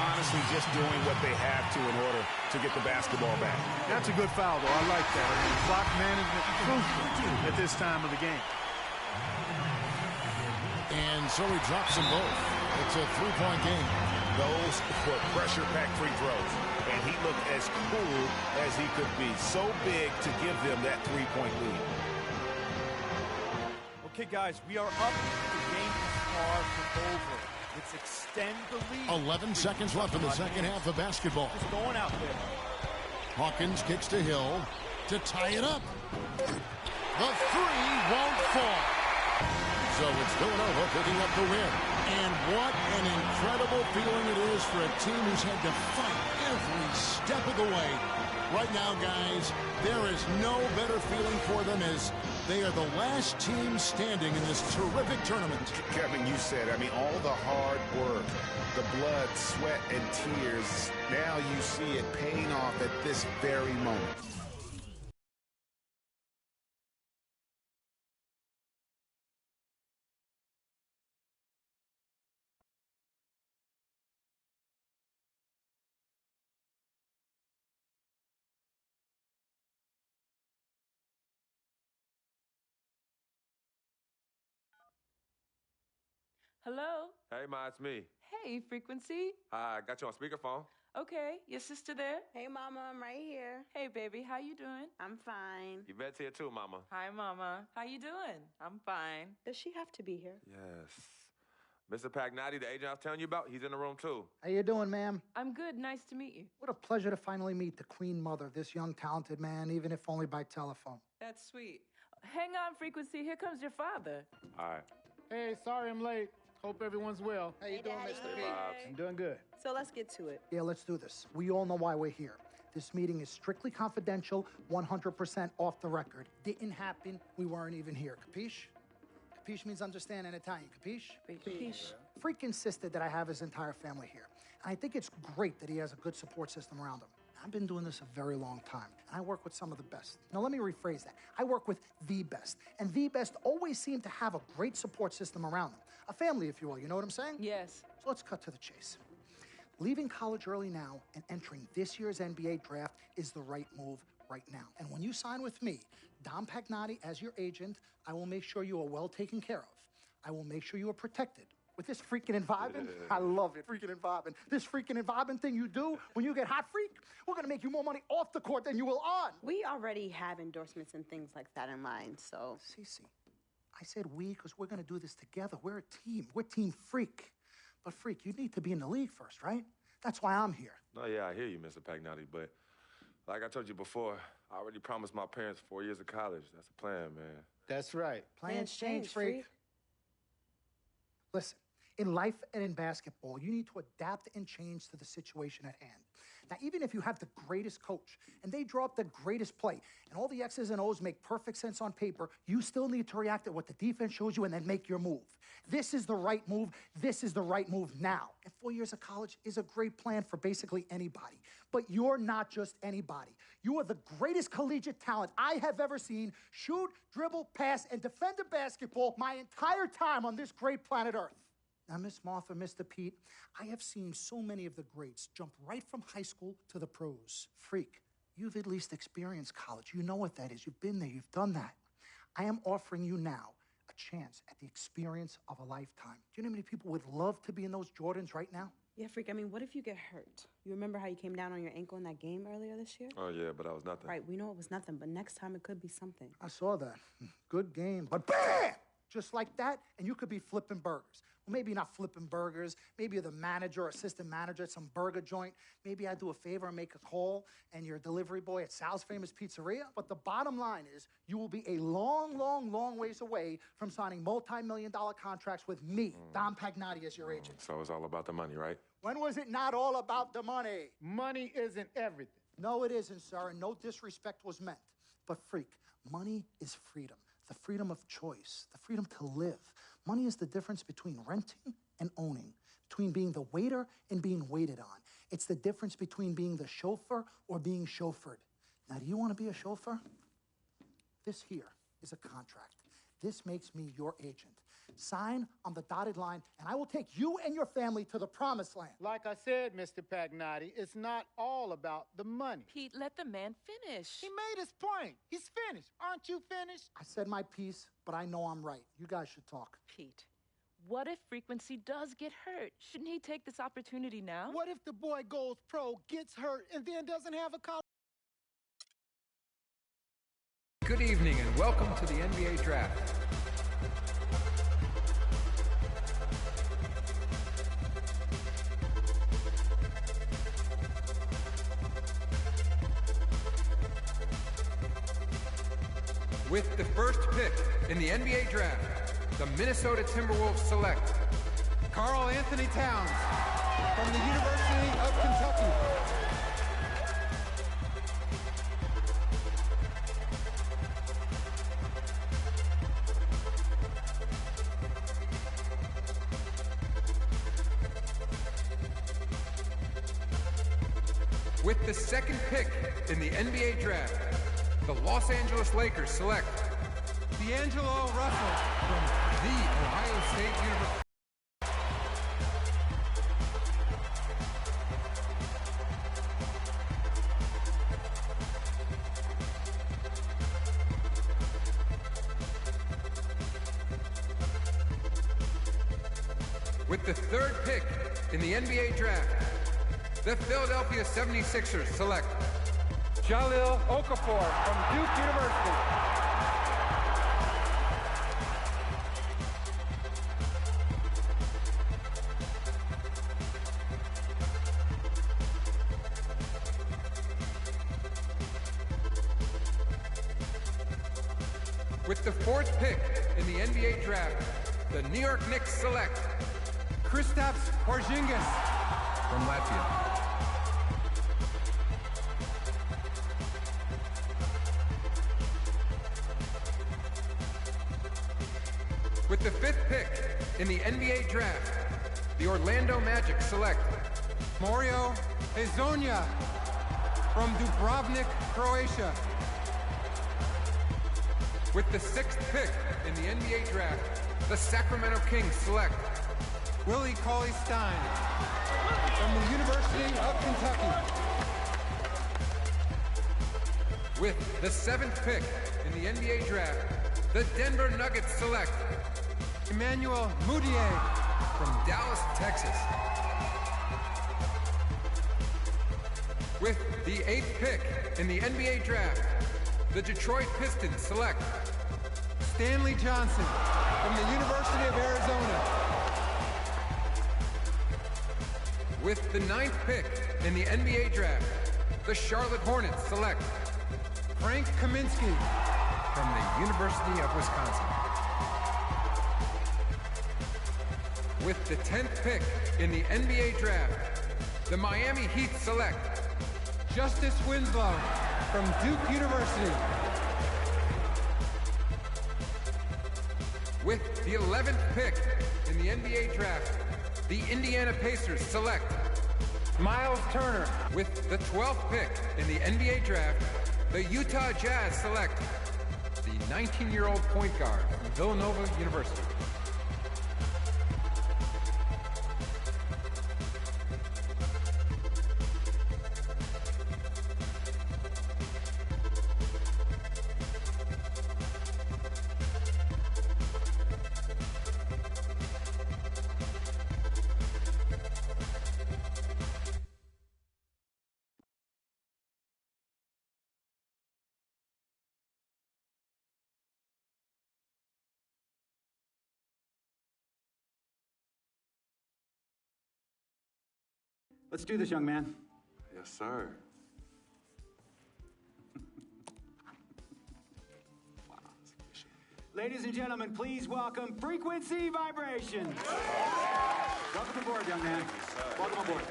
Honestly, just doing what they have to in order to get the basketball back. That's a good foul, though. I like that. I mean, clock management crucial at this time of the game. And so he drops them both. It's a 3-point game. Those were pressure-packed free throws. And he looked as cool as he could be. So big to give them that 3-point lead. Okay, guys, we are up. The game is far from over. Let's extend the lead. 11 seconds left in the second half of basketball. Just going out there. Hawkins kicks to Hill to tie it up. The 3 won't fall. So it's Villanova picking up the win. And what an incredible feeling it is for a team who's had to fight every step of the way. Right now, guys, there is no better feeling for them as they are the last team standing in this terrific tournament. Kevin, you said, I mean, all the hard work, the blood, sweat, and tears, now you see it paying off at this very moment. Hello? Hey, Ma, it's me. Hey, Frequency. I got you on speakerphone. Okay, your sister there? Hey, Mama, I'm right here. Hey, baby, how you doing? I'm fine. Yvette's here too, Mama. Hi, Mama. How you doing? I'm fine. Does she have to be here? Yes. Mr. Pagnotti, the agent I was telling you about, he's in the room too. How you doing, ma'am? I'm good. Nice to meet you. What a pleasure to finally meet the queen mother of this young, talented man, even if only by telephone. That's sweet. Hang on, Frequency. Here comes your father. All right. Hey, sorry I'm late. Hope everyone's well. How you doing, Daddy. Mr. P? I'm doing good. So let's get to it. Yeah, let's do this. We all know why we're here. This meeting is strictly confidential, 100% off the record. Didn't happen. We weren't even here. Capiche? Capiche means understand in Italian. Capiche? Capiche. Freak insisted that I have his entire family here. And I think it's great that he has a good support system around him. I've been doing this a very long time, and I work with some of the best. Now, let me rephrase that. I work with the best, and the best always seem to have a great support system around them. A family, if you will. You know what I'm saying? Yes. So let's cut to the chase. Leaving college early now and entering this year's NBA draft is the right move right now. And when you sign with me, Dom Pagnotti, as your agent, I will make sure you are well taken care of. I will make sure you are protected. With this freaking environment, I love it, freaking environment. This freaking environment thing you do when you get hot, freak, we're going to make you more money off the court than you will on. We already have endorsements and things like that in line, so. Cece, I said we because we're going to do this together. We're a team. We're Team Freak. But, Freak, you need to be in the league first, right? That's why I'm here. No, yeah, I hear you, Mr. Pagnotti, but like I told you before, I already promised my parents 4 years of college. That's a plan, man. That's right. Plans change, Freak. Listen, in life and in basketball, you need to adapt and change to the situation at hand. Now, even if you have the greatest coach and they draw up the greatest play and all the X's and O's make perfect sense on paper, you still need to react to what the defense shows you and then make your move. This is the right move. This is the right move now. And 4 years of college is a great plan for basically anybody. But you're not just anybody. You are the greatest collegiate talent I have ever seen shoot, dribble, pass, and defend a basketball my entire time on this great planet Earth. Now, Miss Martha, Mr. Pete, I have seen so many of the greats jump right from high school to the pros. Freak, you've at least experienced college. You know what that is. You've been there. You've done that. I am offering you now a chance at the experience of a lifetime. Do you know how many people would love to be in those Jordans right now? Yeah, Freak, I mean, what if you get hurt? You remember how you came down on your ankle in that game earlier this year? Oh, yeah, but that was nothing. Right, we know it was nothing, but next time it could be something. I saw that. Good game. But bam! Just like that, and you could be flipping burgers. Well, maybe not flipping burgers. Maybe you're the manager or assistant manager at some burger joint. Maybe I do a favor and make a call, and you're a delivery boy at Sal's Famous Pizzeria. But the bottom line is you will be a long, long, long ways away from signing multi-million-dollar contracts with me, Dom Pagnotti, as your agent. So it's all about the money, right? When was it not all about the money? Money isn't everything. No, it isn't, sir, and no disrespect was meant. But, Freak, money is freedom. The freedom of choice, the freedom to live. Money is the difference between renting and owning, between being the waiter and being waited on. It's the difference between being the chauffeur or being chauffeured. Now, do you want to be a chauffeur? This here is a contract. This makes me your agent. Sign on the dotted line, and I will take you and your family to the promised land. Like I said, Mr. Pagnotti, it's not all about the money. Pete, let the man finish. He made his point. He's finished. Aren't you finished? I said my piece, but I know I'm right. You guys should talk. Pete, what if Frequency does get hurt? Shouldn't he take this opportunity now? What if the boy goes pro, gets hurt, and then doesn't have a college? Good evening and welcome to the NBA Draft. With the first pick in the NBA Draft, the Minnesota Timberwolves select Karl Anthony Towns from the University of Kentucky. With the second pick in the NBA Draft, the Los Angeles Lakers select D'Angelo Russell from the Ohio State University. With the third pick in the NBA Draft, the Philadelphia 76ers select Jahlil Okafor from Duke University. With the fourth pick in the NBA Draft, the New York Knicks select Kristaps Porzingis from Latvia. With the fifth pick in the NBA Draft, the Orlando Magic select Mario Hezonja from Dubrovnik, Croatia. With the sixth pick in the NBA Draft, the Sacramento Kings select Willie Cauley-Stein from the University of Kentucky. With the seventh pick in the NBA Draft, the Denver Nuggets select Emmanuel Mudiay from Dallas, Texas. With the 8th pick in the NBA draft, the Detroit Pistons select Stanley Johnson from the University of Arizona. With the 9th pick in the NBA draft, the Charlotte Hornets select Frank Kaminsky from the University of Wisconsin. With the 10th pick in the NBA draft, the Miami Heat select Justice Winslow from Duke University. With the 11th pick in the NBA draft, the Indiana Pacers select Miles Turner. With the 12th pick in the NBA draft, the Utah Jazz select the 19-year-old point guard from Villanova University. Let's do this, young man. Yes, sir. Ladies and gentlemen, please welcome Frequency Vibration. Welcome aboard, young man. Welcome aboard.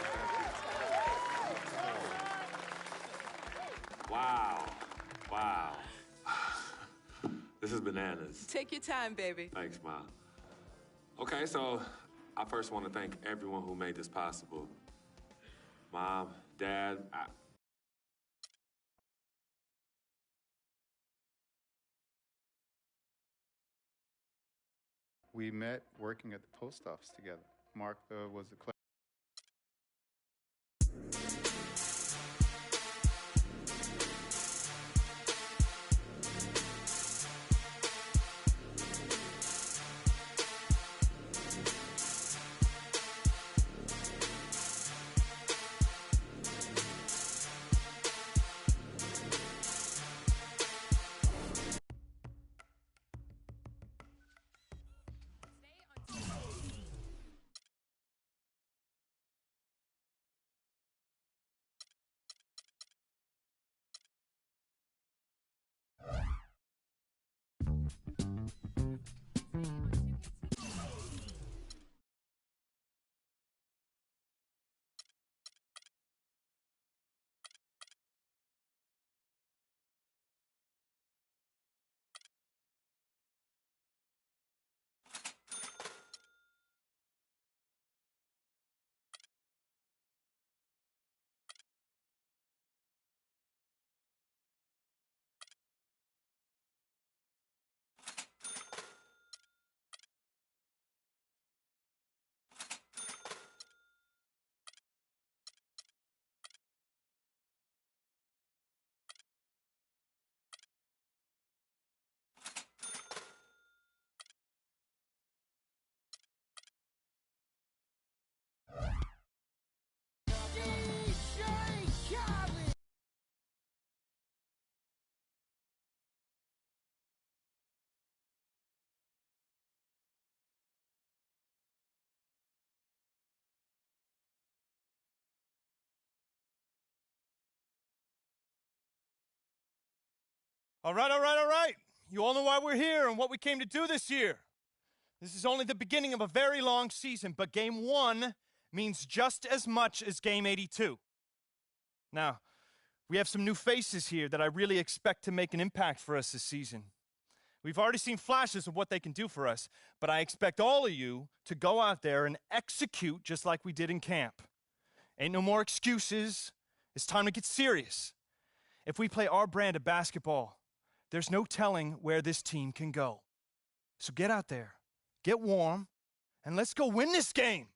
Wow. Wow. This is bananas. Take your time, baby. Thanks, Mom. Okay, so I first want to thank everyone who made this possible. Mom, Dad, We met working at the post office together. Mark was the clerk. All right. You all know why we're here and what we came to do this year. This is only the beginning of a very long season, but Game 1 means just as much as Game 82. Now, we have some new faces here that I really expect to make an impact for us this season. We've already seen flashes of what they can do for us, but I expect all of you to go out there and execute just like we did in camp. Ain't no more excuses. It's time to get serious. If we play our brand of basketball, there's no telling where this team can go. So get out there, get warm, and let's go win this game.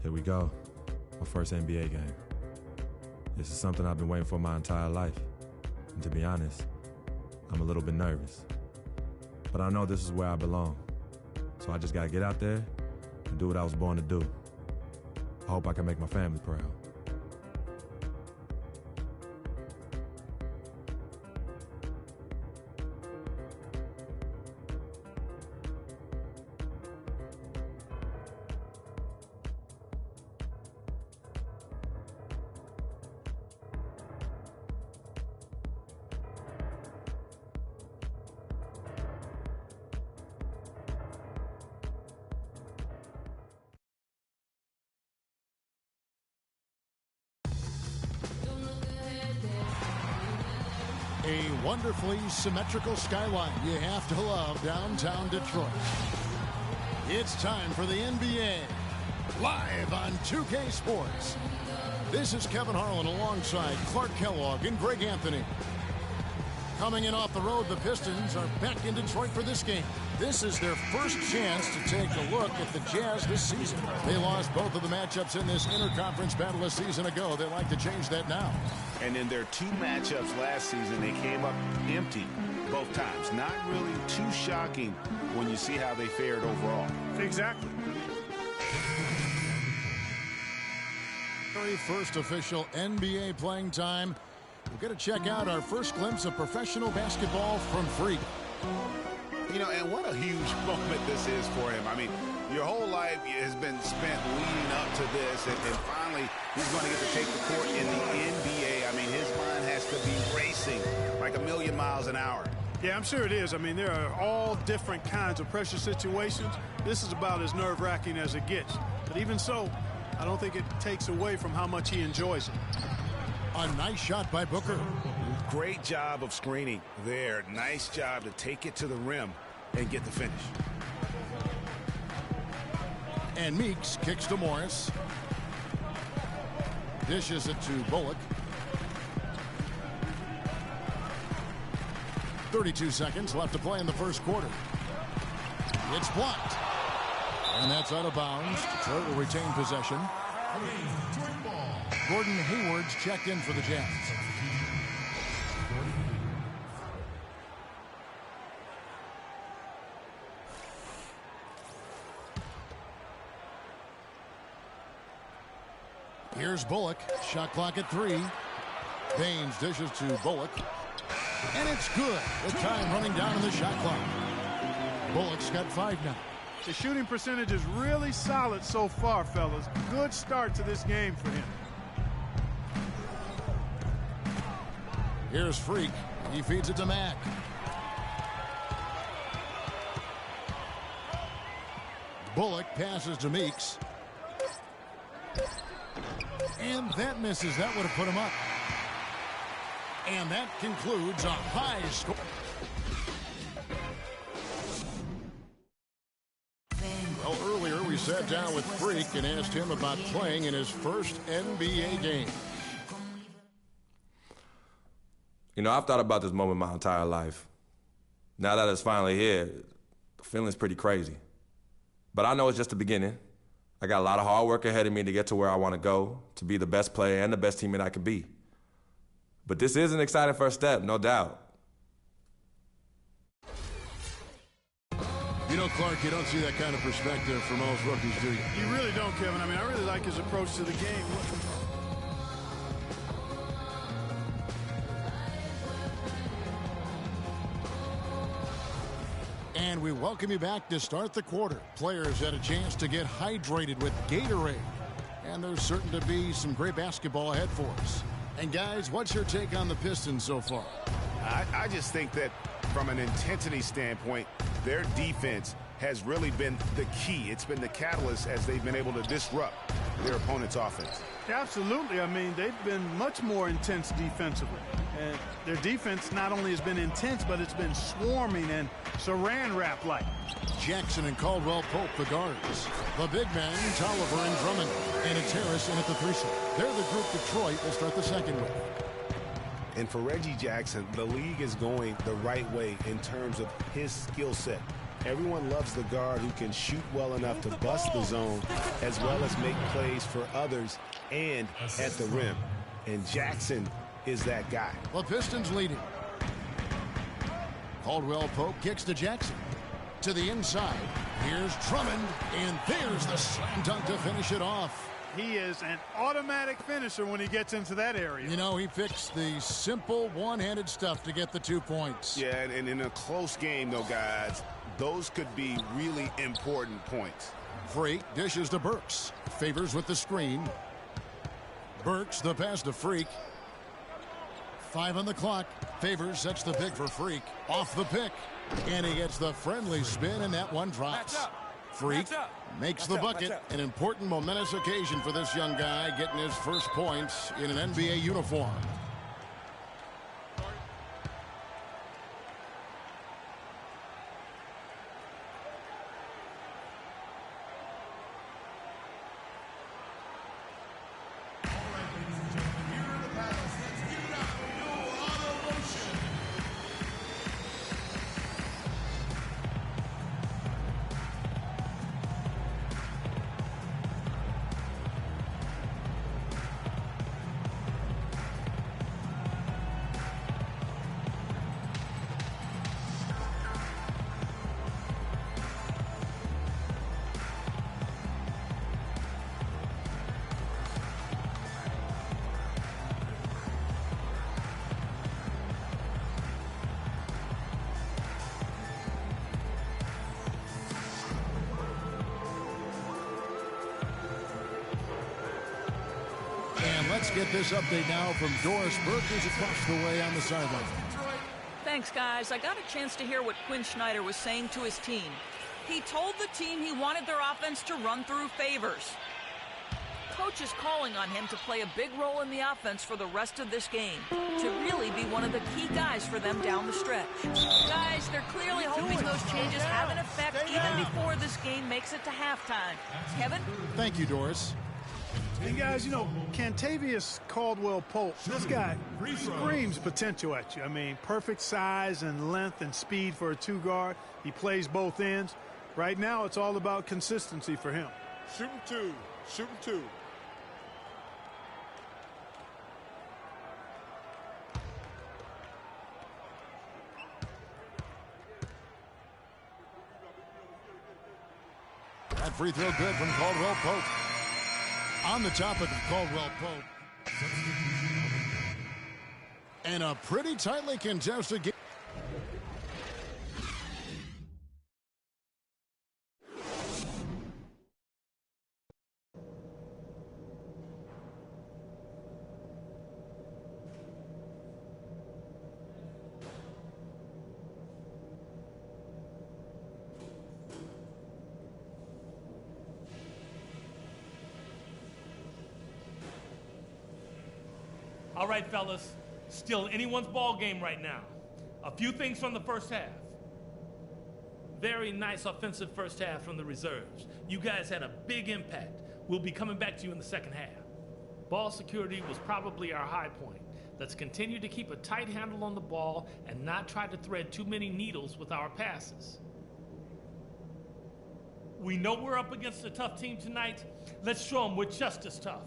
Here we go, my first NBA game. This is something I've been waiting for my entire life. And to be honest, I'm a little bit nervous. but I know this is where I belong. So I just gotta get out there and do what I was born to do. I hope I can make my family proud. A wonderfully symmetrical skyline you have to love downtown Detroit. It's time for the NBA, live on 2K Sports. This is Kevin Harlan alongside Clark Kellogg and Greg Anthony. Coming in off the road, the Pistons are back in Detroit for this game. This is their first chance to take a look at the Jazz this season. They lost both of the matchups in this interconference battle a season ago. They'd like to change that now. And in their 2 matchups last season, they came up empty both times. Not really too shocking when you see how they fared overall. Exactly. Very first official NBA playing time. We're going to check out our first glimpse of professional basketball from Freak. You know, and what a huge moment this is for him. I mean, your whole life has been spent leading up to this, and finally he's going to get to take the court in the NBA. I mean, his mind has to be racing like 1,000,000 miles an hour. Yeah, I'm sure it is. I mean, there are all different kinds of pressure situations. This is about as nerve-wracking as it gets. But even so, I don't think it takes away from how much he enjoys it. A nice shot by Booker. Great job of screening there. Nice job to take it to the rim and get the finish. And Meeks kicks to Morris. Dishes it to Bullock. 32 seconds left to play in the first quarter. It's blocked. And that's out of bounds. Detroit will retain possession. Gordon Hayward's checked in for the Jazz. Here's Bullock. Shot clock at 3. Baines dishes to Bullock. And it's good. With time running down in the shot clock. Bullock's got 5 now. The shooting percentage is really solid so far, fellas. Good start to this game for him. Here's Freak. He feeds it to Mack. Bullock passes to Meeks. And that misses. That would have put him up. And that concludes a high score. Well, earlier we sat down with Freak and asked him about playing in his first NBA game. You know, I've thought about this moment my entire life. Now that it's finally here, the feeling's pretty crazy. But I know it's just the beginning. I got a lot of hard work ahead of me to get to where I want to go, to be the best player and the best teammate I can be. But this is an exciting first step, no doubt. You know, Clark, you don't see that kind of perspective from most rookies, do you? You really don't, Kevin. I mean, I really like his approach to the game. And we welcome you back to start the quarter. Players had a chance to get hydrated with Gatorade. And there's certain to be some great basketball ahead for us. And guys, what's your take on the Pistons so far? I just think that from an intensity standpoint, their defense has really been the key. It's been the catalyst as they've been able to disrupt their opponent's offense. Absolutely. I mean, they've been much more intense defensively. And their defense not only has been intense, but it's been swarming and saran wrap-like. Jackson and Caldwell Pope, the guards. The big men, Tolliver and Drummond. And it's Harris in at the 3 slot. They're the group Detroit will start the second with. And for Reggie Jackson, the league is going the right way in terms of his skill set. Everyone loves the guard who can shoot well enough to bust the zone, as well as make plays for others and at the rim. And Jackson is that guy. The Pistons leading. Caldwell Pope kicks to Jackson. To the inside. Here's Drummond, and there's the slam dunk to finish it off. He is an automatic finisher when he gets into that area. You know, he picks the simple one-handed stuff to get the 2 points. Yeah, and in a close game, though, guys, those could be really important points. Freak dishes to Burks. Favors with the screen. Burks, the pass to Freak. 5 on the clock. Favors sets the pick for Freak. Off the pick. And he gets the friendly spin, and that one drops. Freak makes the bucket. An important momentous occasion for this young guy, getting his first points in an NBA uniform. Let's get this update now from Doris Burke, who's across the way on the sideline. Thanks, guys. I got a chance to hear what Quinn Snyder was saying to his team. He told the team he wanted their offense to run through Favors. Coach is calling on him to play a big role in the offense for the rest of this game, to really be one of the key guys for them down the stretch. Guys, they're clearly hoping those changes have an effect even before this game makes it to halftime. Kevin? Thank you, Doris. And guys, you know, Cantavius Caldwell-Pope, this guy screams potential at you. I mean, perfect size and length and speed for a two-guard. He plays both ends. Right now, it's all about consistency for him. Shooting two. Shooting two. That free throw good from Caldwell-Pope. On the topic of Caldwell-Pope. And a pretty tightly contested game. All right, fellas, still anyone's ball game right now. A few things from the first half. Very nice offensive first half from the reserves. You guys had a big impact. We'll be coming back to you in the second half. Ball security was probably our high point. Let's continue to keep a tight handle on the ball and not try to thread too many needles with our passes. We know we're up against a tough team tonight. Let's show them we're just as tough.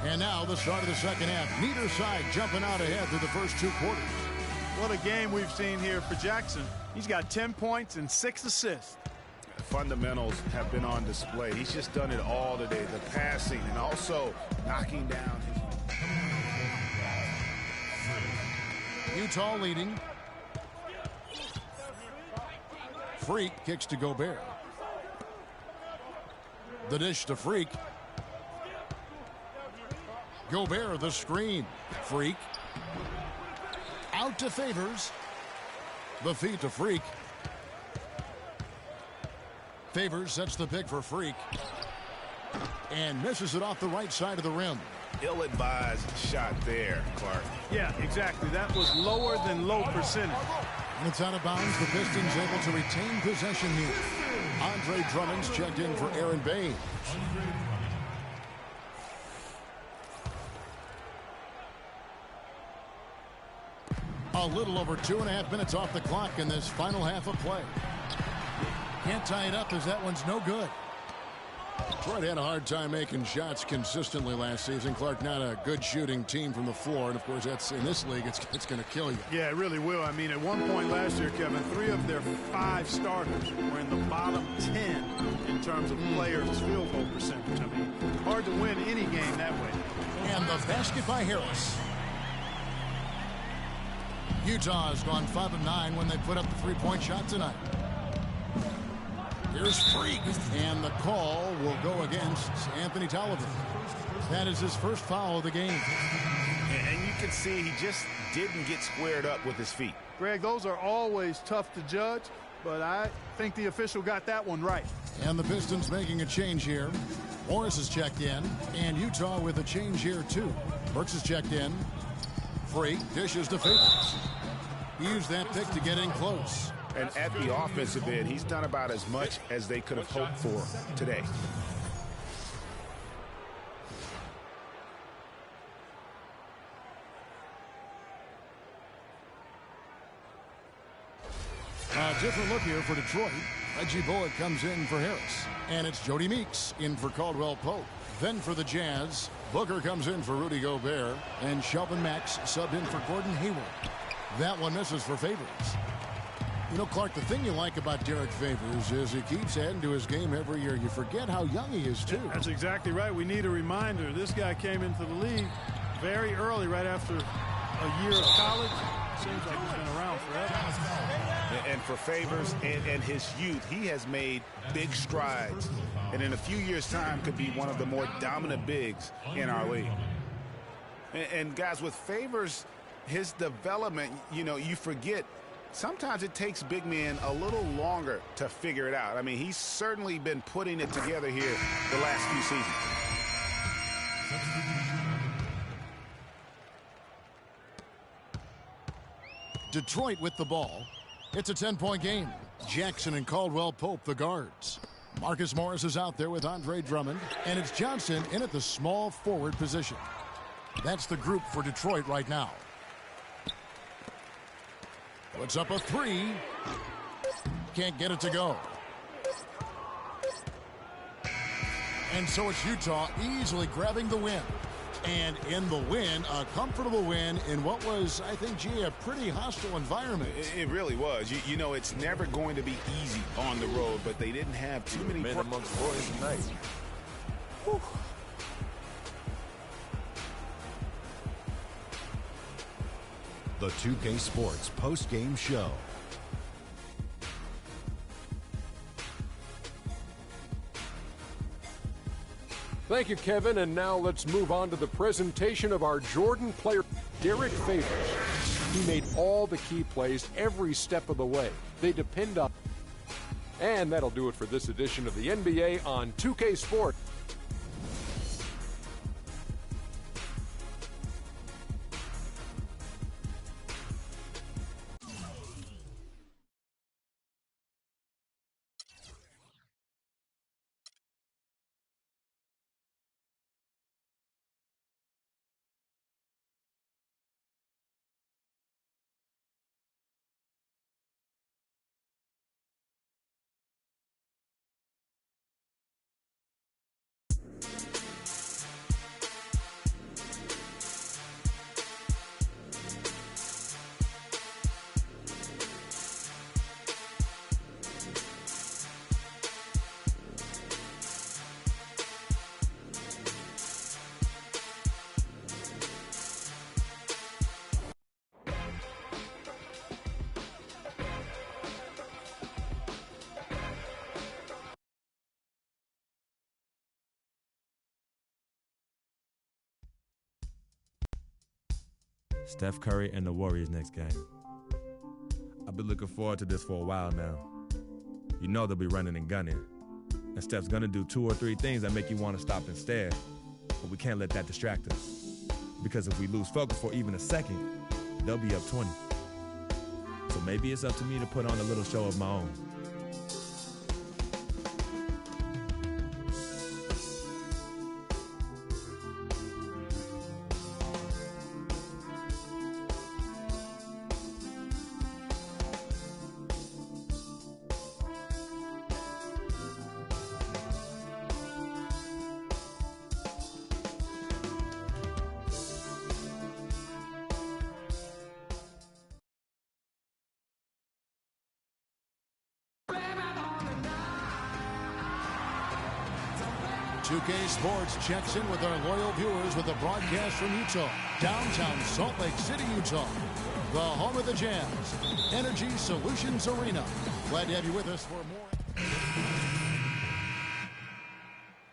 And now the start of the second half. Neither side jumping out ahead through the first 2 quarters. What a game we've seen here for Jackson. He's got 10 points and 6 assists. Fundamentals have been on display. He's just done it all today. The passing and also knocking down his... Utah leading. Freak kicks to Gobert. The dish to Freak. Gobert, the screen. Freak. Out to Favors. The feed to Freak. Favors sets the pick for Freak. And misses it off the right side of the rim. Ill-advised shot there, Clark. Yeah, exactly. That was lower than low percentage. And it's out of bounds. The Pistons able to retain possession here. Andre Drummond's checked in for Aaron Baines. A little over 2.5 minutes off the clock in this final half of play. Can't tie it up as that one's no good. Detroit had a hard time making shots consistently last season. Clark, not a good shooting team from the floor. And, of course, that's in this league, it's going to kill you. Yeah, it really will. I mean, at one point last year, Kevin, 3 of their 5 starters were in the bottom 10 in terms of players' field goal percentage. I mean, hard to win any game that way. And the basket by Harris. Utah has gone 5 of 9 when they put up the three-point shot tonight. Here's Freak, and the call will go against Anthony Tolliver. That is his first foul of the game. And you can see he just didn't get squared up with his feet. Greg, those are always tough to judge, but I think the official got that one right. And the Pistons making a change here. Morris has checked in, and Utah with a change here too. Burks has checked in. Freak dishes to Favors. He used that pick to get in close. And at the offensive end, he's done about as much as they could have hoped for today. A different look here for Detroit. Reggie Bullock comes in for Harris. And it's Jody Meeks in for Caldwell Pope. Then for the Jazz, Booker comes in for Rudy Gobert. And Shelvin Max subbed in for Gordon Hayward. That one misses for Favors. You know, Clark, the thing you like about Derek Favors is he keeps adding to his game every year. You forget how young he is, too. That's exactly right. We need a reminder. This guy came into the league very early, right after a year of college. Seems like he's been around forever. And for Favors and his youth, he has made big strides. And in a few years' time could be one of the more dominant bigs in our league. And guys, with Favors, his development, you know, you forget sometimes it takes big men a little longer to figure it out. I mean, he's certainly been putting it together here the last few seasons. Detroit with the ball. It's a 10-point game. Jackson and Caldwell Pope, the guards. Marcus Morris is out there with Andre Drummond. And it's Johnson in at the small forward position. That's the group for Detroit right now. Puts up a 3. Can't get it to go. And so it's Utah easily grabbing the win. And in the win, a comfortable win in what was, I think, gee, a pretty hostile environment. It really was. You know, it's never going to be easy on the road, but they didn't have too many men amongst boys tonight. Whew. The 2K Sports post-game show. Thank you, Kevin. And now let's move on to the presentation of our Jordan player, Derek Favors. He made all the key plays every step of the way. They depend on. And that'll do it for this edition of the NBA on 2K Sports. Steph Curry and the Warriors next game. I've been looking forward to this for a while now. You know they'll be running and gunning. And Steph's gonna do 2 or 3 things that make you want to stop and stare. But we can't let that distract us. Because if we lose focus for even a second, they'll be up 20. So maybe it's up to me to put on a little show of my own. 2K Sports checks in with our loyal viewers with a broadcast from Utah, downtown Salt Lake City, Utah, the home of the Jazz, Energy Solutions Arena. Glad to have you with us for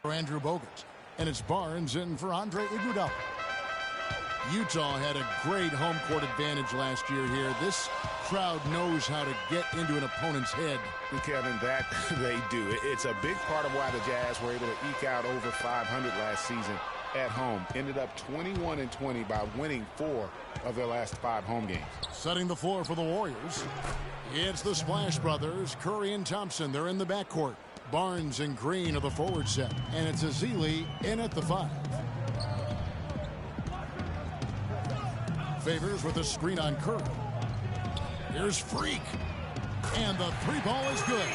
more. Andrew Bogut, and it's Barnes in for Andre Iguodala. Utah had a great home court advantage last year here. This crowd knows how to get into an opponent's head. And Kevin, that they do. It's a big part of why the Jazz were able to eke out over 500 last season at home. Ended up 21-20 by winning 4 of their last 5 home games. Setting the floor for the Warriors, it's the Splash Brothers, Curry and Thompson. They're in the backcourt. Barnes and Green are the forward set, and it's Azili in at the 5. Favors with a screen on Curry. Here's Freak, and the 3 ball is good.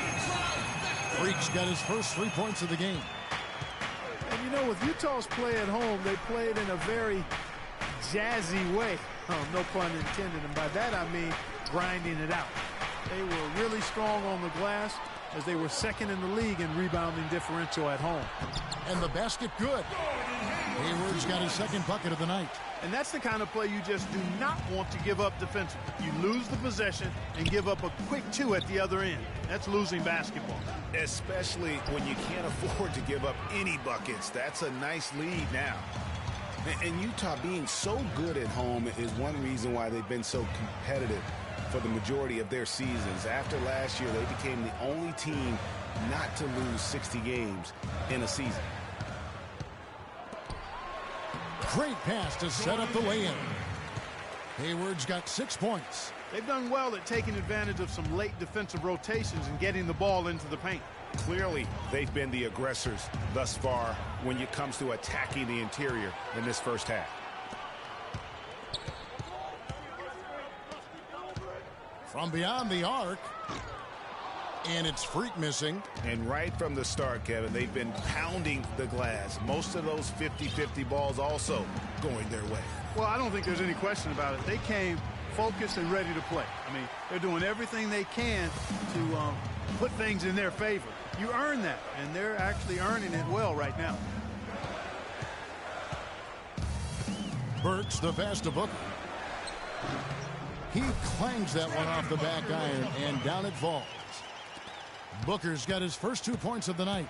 Freak's got his first 3 points of the game. And you know, with Utah's play at home, they played in a very jazzy way. No pun intended, and by that I mean grinding it out. They were really strong on the glass, as they were second in the league in rebounding differential at home. And the basket good. Hayward's got his second bucket of the night. And that's the kind of play you just do not want to give up defensively. You lose the possession and give up a quick 2 at the other end. That's losing basketball. Especially when you can't afford to give up any buckets. That's a nice lead now. And Utah being so good at home is one reason why they've been so competitive for the majority of their seasons. After last year, they became the only team not to lose 60 games in a season. Great pass to set up the lay-in. Hayward's got 6 points. They've done well at taking advantage of some late defensive rotations and getting the ball into the paint. Clearly, they've been the aggressors thus far when it comes to attacking the interior in this first half. From beyond the arc, and it's Freak missing. And right from the start, Kevin, they've been pounding the glass. Most of those 50-50 balls also going their way. Well, I don't think there's any question about it. They came focused and ready to play. I mean, they're doing everything they can to put things in their favor. You earn that, and they're actually earning it well right now. Burks, the pass to Booker. He clangs that one off the back iron, and down it falls. Booker's got his first 2 points of the night.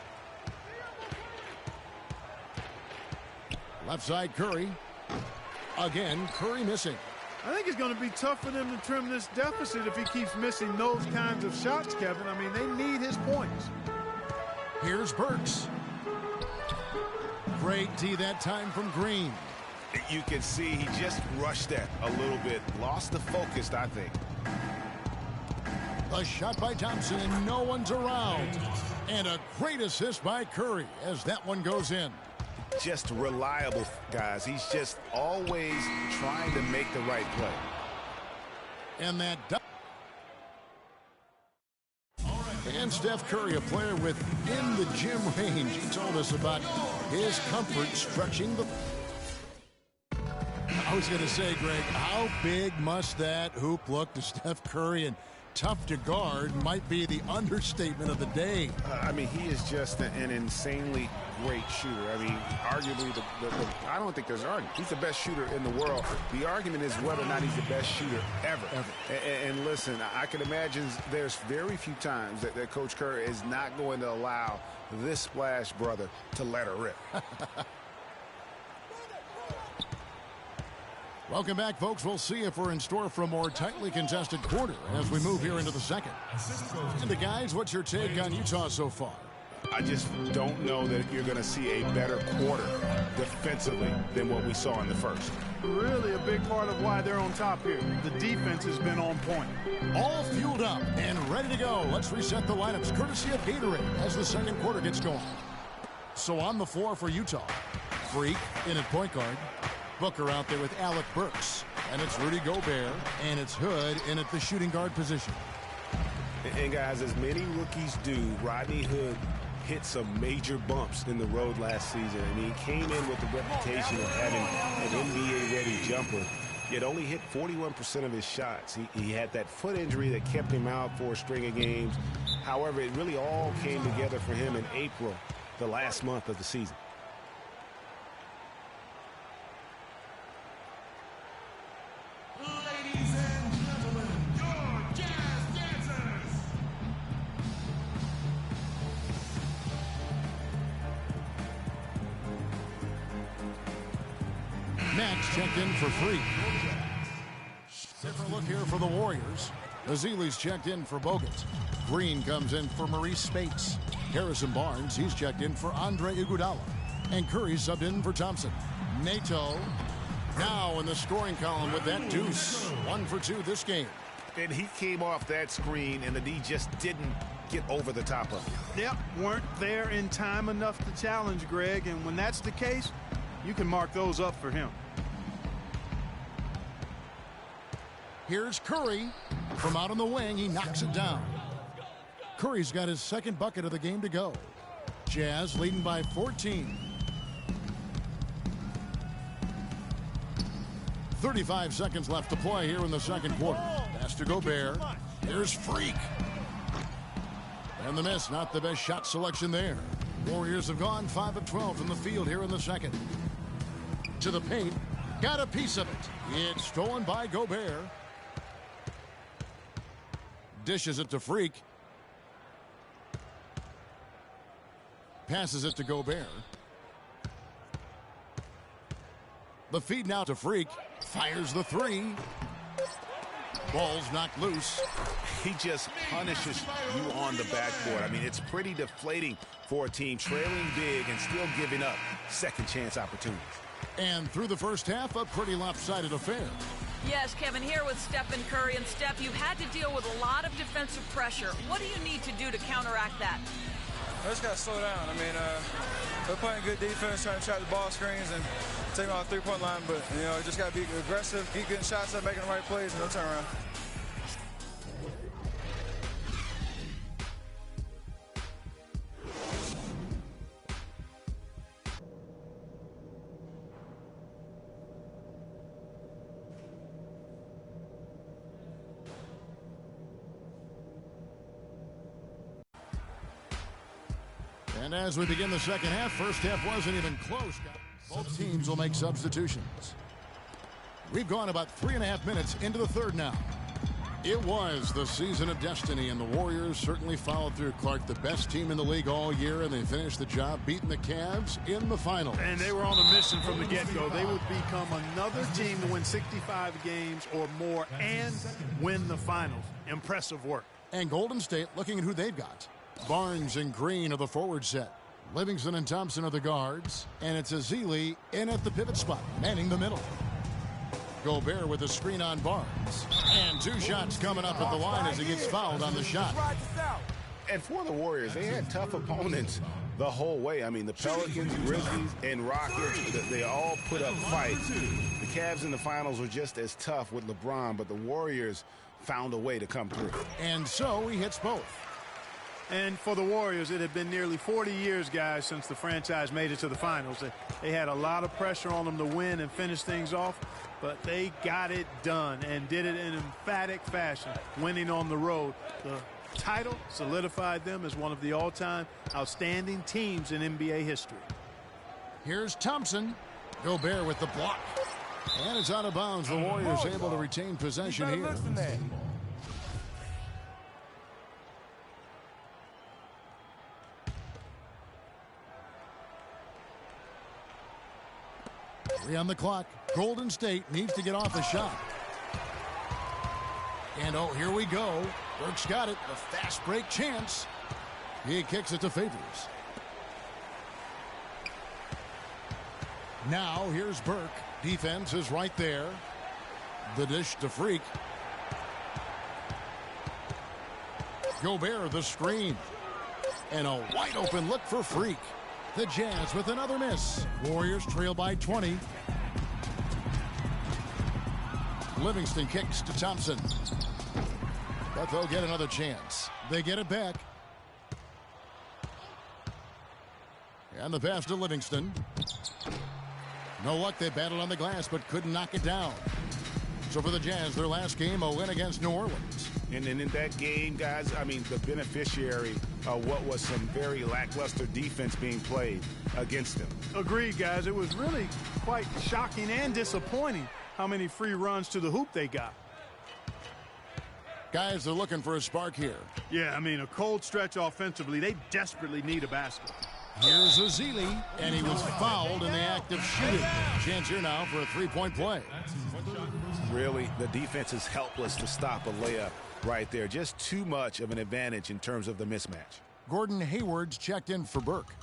Left side, Curry. Again, Curry missing. I think it's going to be tough for them to trim this deficit if he keeps missing those kinds of shots, Kevin. I mean, they need his points. Here's Burks. Great D that time from Green. You can see he just rushed that a little bit. Lost the focus, I think. A shot by Thompson, and no one's around. And a great assist by Curry as that one goes in. Just reliable, guys. He's just always trying to make the right play. And that... And Steph Curry, a player within the gym range. He told us about his comfort stretching the... I was going to say, Greg, how big must that hoop look to Steph Curry? And tough to guard might be the understatement of the day. I mean, he is just an insanely great shooter. I mean, arguably, I don't think there's an argument. He's the best shooter in the world. The argument is whether or not he's the best shooter ever. And listen, I can imagine there's very few times that Coach Kerr is not going to allow this Splash brother to let her rip. Welcome back, folks. We'll see if we're in store for a more tightly contested quarter as we move here into the second. And the guys, what's your take on Utah so far? I just don't know that you're going to see a better quarter defensively than what we saw in the first. Really a big part of why they're on top here. The defense has been on point. All fueled up and ready to go. Let's reset the lineups courtesy of Gatorade as the second quarter gets going. So on the floor for Utah, Freak in at point guard. Booker out there with Alec Burks. And it's Rudy Gobert. And it's Hood in at the shooting guard position. And guys, as many rookies do, Rodney Hood hit some major bumps in the road last season. I mean, he came in with the reputation of having an NBA-ready jumper. He had only hit 41% of his shots. He had that foot injury that kept him out for a string of games. However, it really all came together for him in April, the last month of the season. Matt's checked in for Freak. Different look here for the Warriors. Azili's checked in for Bogut. Green comes in for Maurice Spates. Harrison Barnes, he's checked in for Andre Iguodala. And Curry subbed in for Thompson. Nato now in the scoring column with that deuce. 1 for 2 this game. And he came off that screen, and the D just didn't get over the top of it. Yep, weren't there in time enough to challenge Greg, and when that's the case, you can mark those up for him. Here's Curry. From out on the wing, he knocks it down. Curry's got his second bucket of the game to go. Jazz leading by 14. 35 seconds left to play here in the second quarter. Pass to Gobert. Here's Freak. And the miss, not the best shot selection there. Warriors have gone 5 of 12 from the field here in the second. To the paint. Got a piece of it. It's stolen by Gobert. Dishes it to Freak. Passes it to Gobert. The feed now to Freak. Fires the three. Ball's knocked loose. He just punishes you on the backboard. I mean, it's pretty deflating for a team trailing big and still giving up second chance opportunities. And through the first half, a pretty lopsided affair. Yes, Kevin, here with Steph and Curry. And Steph, you've had to deal with a lot of defensive pressure. What do you need to do to counteract that? I just got to slow down. I mean, we're playing good defense, trying to trap the ball screens and take them off the three-point line. But, you know, just got to be aggressive, keep getting shots up, making the right plays, and no turnaround. And as we begin the second half, first half wasn't even close. Both teams will make substitutions. We've gone about 3.5 minutes into the third now. It was the season of destiny, and the Warriors certainly followed through. Clark, the best team in the league all year, and they finished the job beating the Cavs in the finals. And they were on a mission from the get-go. They would become another team to win 65 games or more and win the finals. Impressive work. And Golden State, looking at who they've got. Barnes and Green are the forward set. Livingston and Thompson are the guards. And it's Azili in at the pivot spot, manning the middle. Gobert with a screen on Barnes. And 2 shots coming up at the line as he gets fouled on the shot. And for the Warriors, they had tough opponents the whole way. I mean, the Pelicans, Grizzlies, and Rockets, they all put up fights. The Cavs in the finals were just as tough with LeBron, but the Warriors found a way to come through. And so he hits both. And for the Warriors, it had been nearly 40 years, guys, since the franchise made it to the finals. They had a lot of pressure on them to win and finish things off, but they got it done and did it in emphatic fashion, winning on the road. The title solidified them as one of the all-time outstanding teams in NBA history. Here's Thompson. Gobert with the block. And it's out of bounds. The Warriors able to retain possession here. Three on the clock. Golden State needs to get off a shot. And oh, here we go. Burke's got it. A fast break chance. He kicks it to Favors. Now here's Burke. Defense is right there. The dish to Freak. Gobert the screen. And a wide open look for Freak. The Jazz with another miss. Warriors trail by 20. Livingston kicks to Thompson. But they'll get another chance. They get it back. And the pass to Livingston. No luck. They battled on the glass but couldn't knock it down. So for the Jazz, their last game, a win against New Orleans. And then in that game, guys, I mean, the beneficiary of what was some very lackluster defense being played against them. Agreed, guys. It was really quite shocking and disappointing how many free runs to the hoop they got. Guys, they're looking for a spark here. Yeah, I mean, a cold stretch offensively. They desperately need a basket. Here's Azili, and he was fouled in the act of shooting. Chance here now for a three-point play. Really, the defense is helpless to stop a layup right there. Just too much of an advantage in terms of the mismatch. Gordon Hayward's checked in for Burke.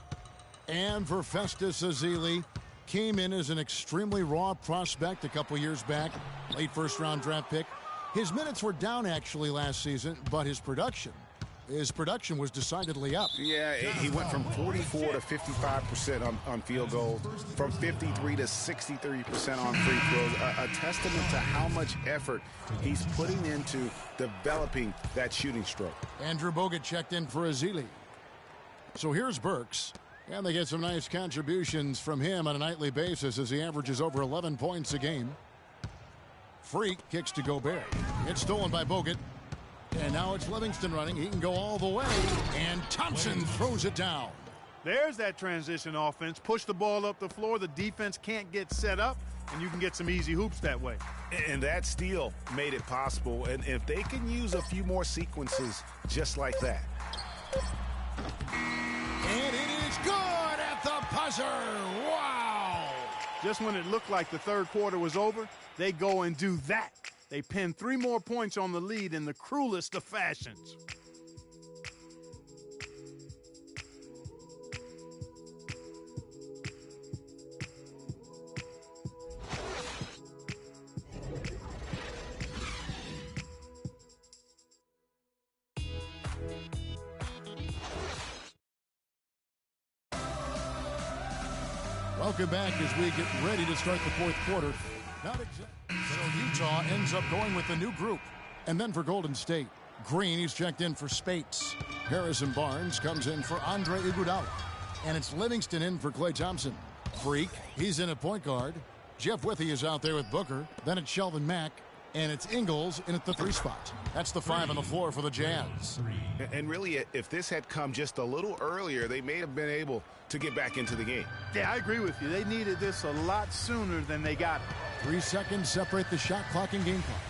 And for Festus Ezeli, came in as an extremely raw prospect a couple years back, late first-round draft pick. His minutes were down actually last season, but his production was decidedly up. Yeah, he went from 44 to 55% on field goals, from 53 to 63% on free throws. A testament to how much effort he's putting into developing that shooting stroke. Andrew Bogut checked in for Ezeli. So here's Burks. And they get some nice contributions from him on a nightly basis as he averages over 11 points a game. Freak kicks to Gobert. It's stolen by Bogut. And now it's Livingston running. He can go all the way. And Thompson throws it down. There's that transition offense. Push the ball up the floor. The defense can't get set up, and you can get some easy hoops that way. And that steal made it possible. And if they can use a few more sequences just like that. And it is good at the buzzer. Wow. Just when it looked like the third quarter was over, they go and do that. They pin 3 more points on the lead in the cruelest of fashions. Welcome back as we get ready to start the fourth quarter. Not exactly. So Utah ends up going with the new group. And then for Golden State, Green, he's checked in for Spates. Harrison Barnes comes in for Andre Iguodala. And it's Livingston in for Klay Thompson. Freak, he's in at point guard. Jeff Withey is out there with Booker. Then it's Sheldon Mack. And it's Ingles in at the 3 spot. That's the 5 on the floor for the Jazz. And really, if this had come just a little earlier, they may have been able to get back into the game. Yeah, I agree with you. They needed this a lot sooner than they got it. 3 seconds separate the shot clock and game clock.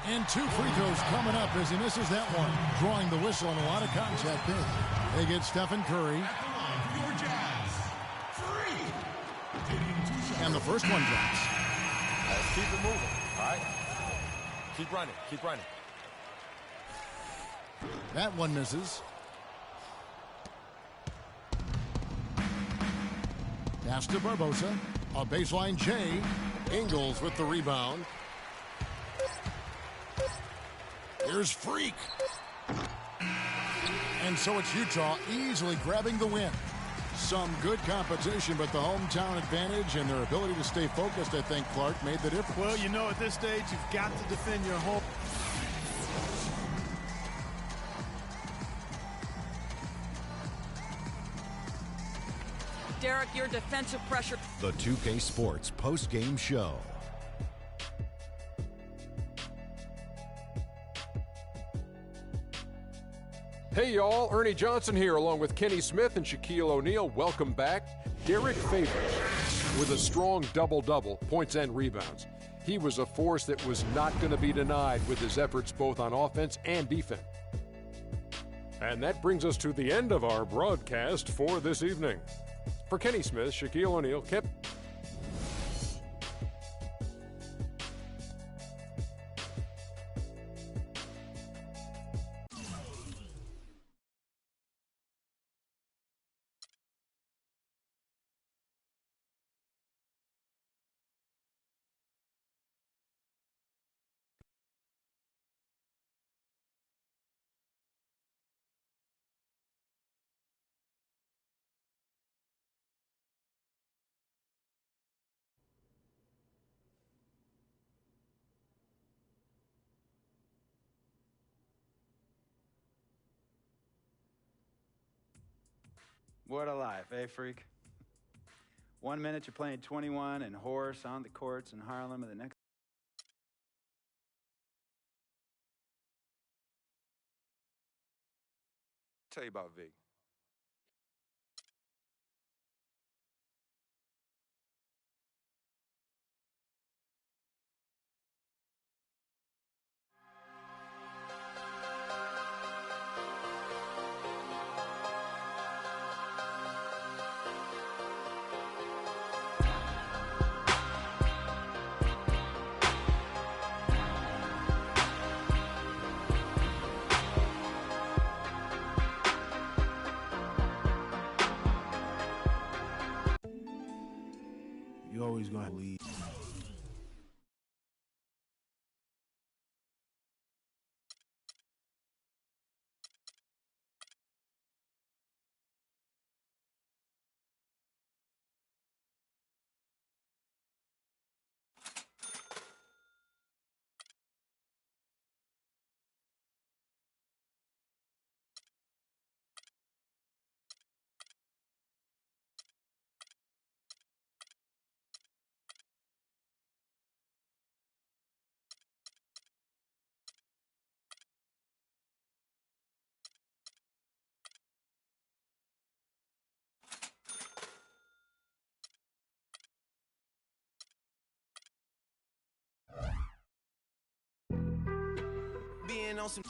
And 2 free throws coming up as he misses that one. Drawing the whistle and a lot of contact there. They get Stephen Curry. And the first one drops. Let's keep it moving, all right? Keep running, keep running. That one misses. Pass to Barbosa. A baseline J. Ingles with the rebound. Here's Freak. And so it's Utah easily grabbing the win. Some good competition, but the hometown advantage and their ability to stay focused, I think, Clark, made the difference. Well, you know, at this stage, you've got to defend your home. Derek, your defensive pressure. The 2K Sports post-game show. Hey, y'all. Ernie Johnson here, along with Kenny Smith and Shaquille O'Neal. Welcome back. Derek Favors with a strong double-double, points and rebounds. He was a force that was not going to be denied with his efforts both on offense and defense. And that brings us to the end of our broadcast for this evening. For Kenny Smith, Shaquille O'Neal, Kip. What a life, eh, Freak? 1 minute you're playing 21 and Horace on the courts in Harlem, and the next. Tell you about Vic. you always going to lead. Being on some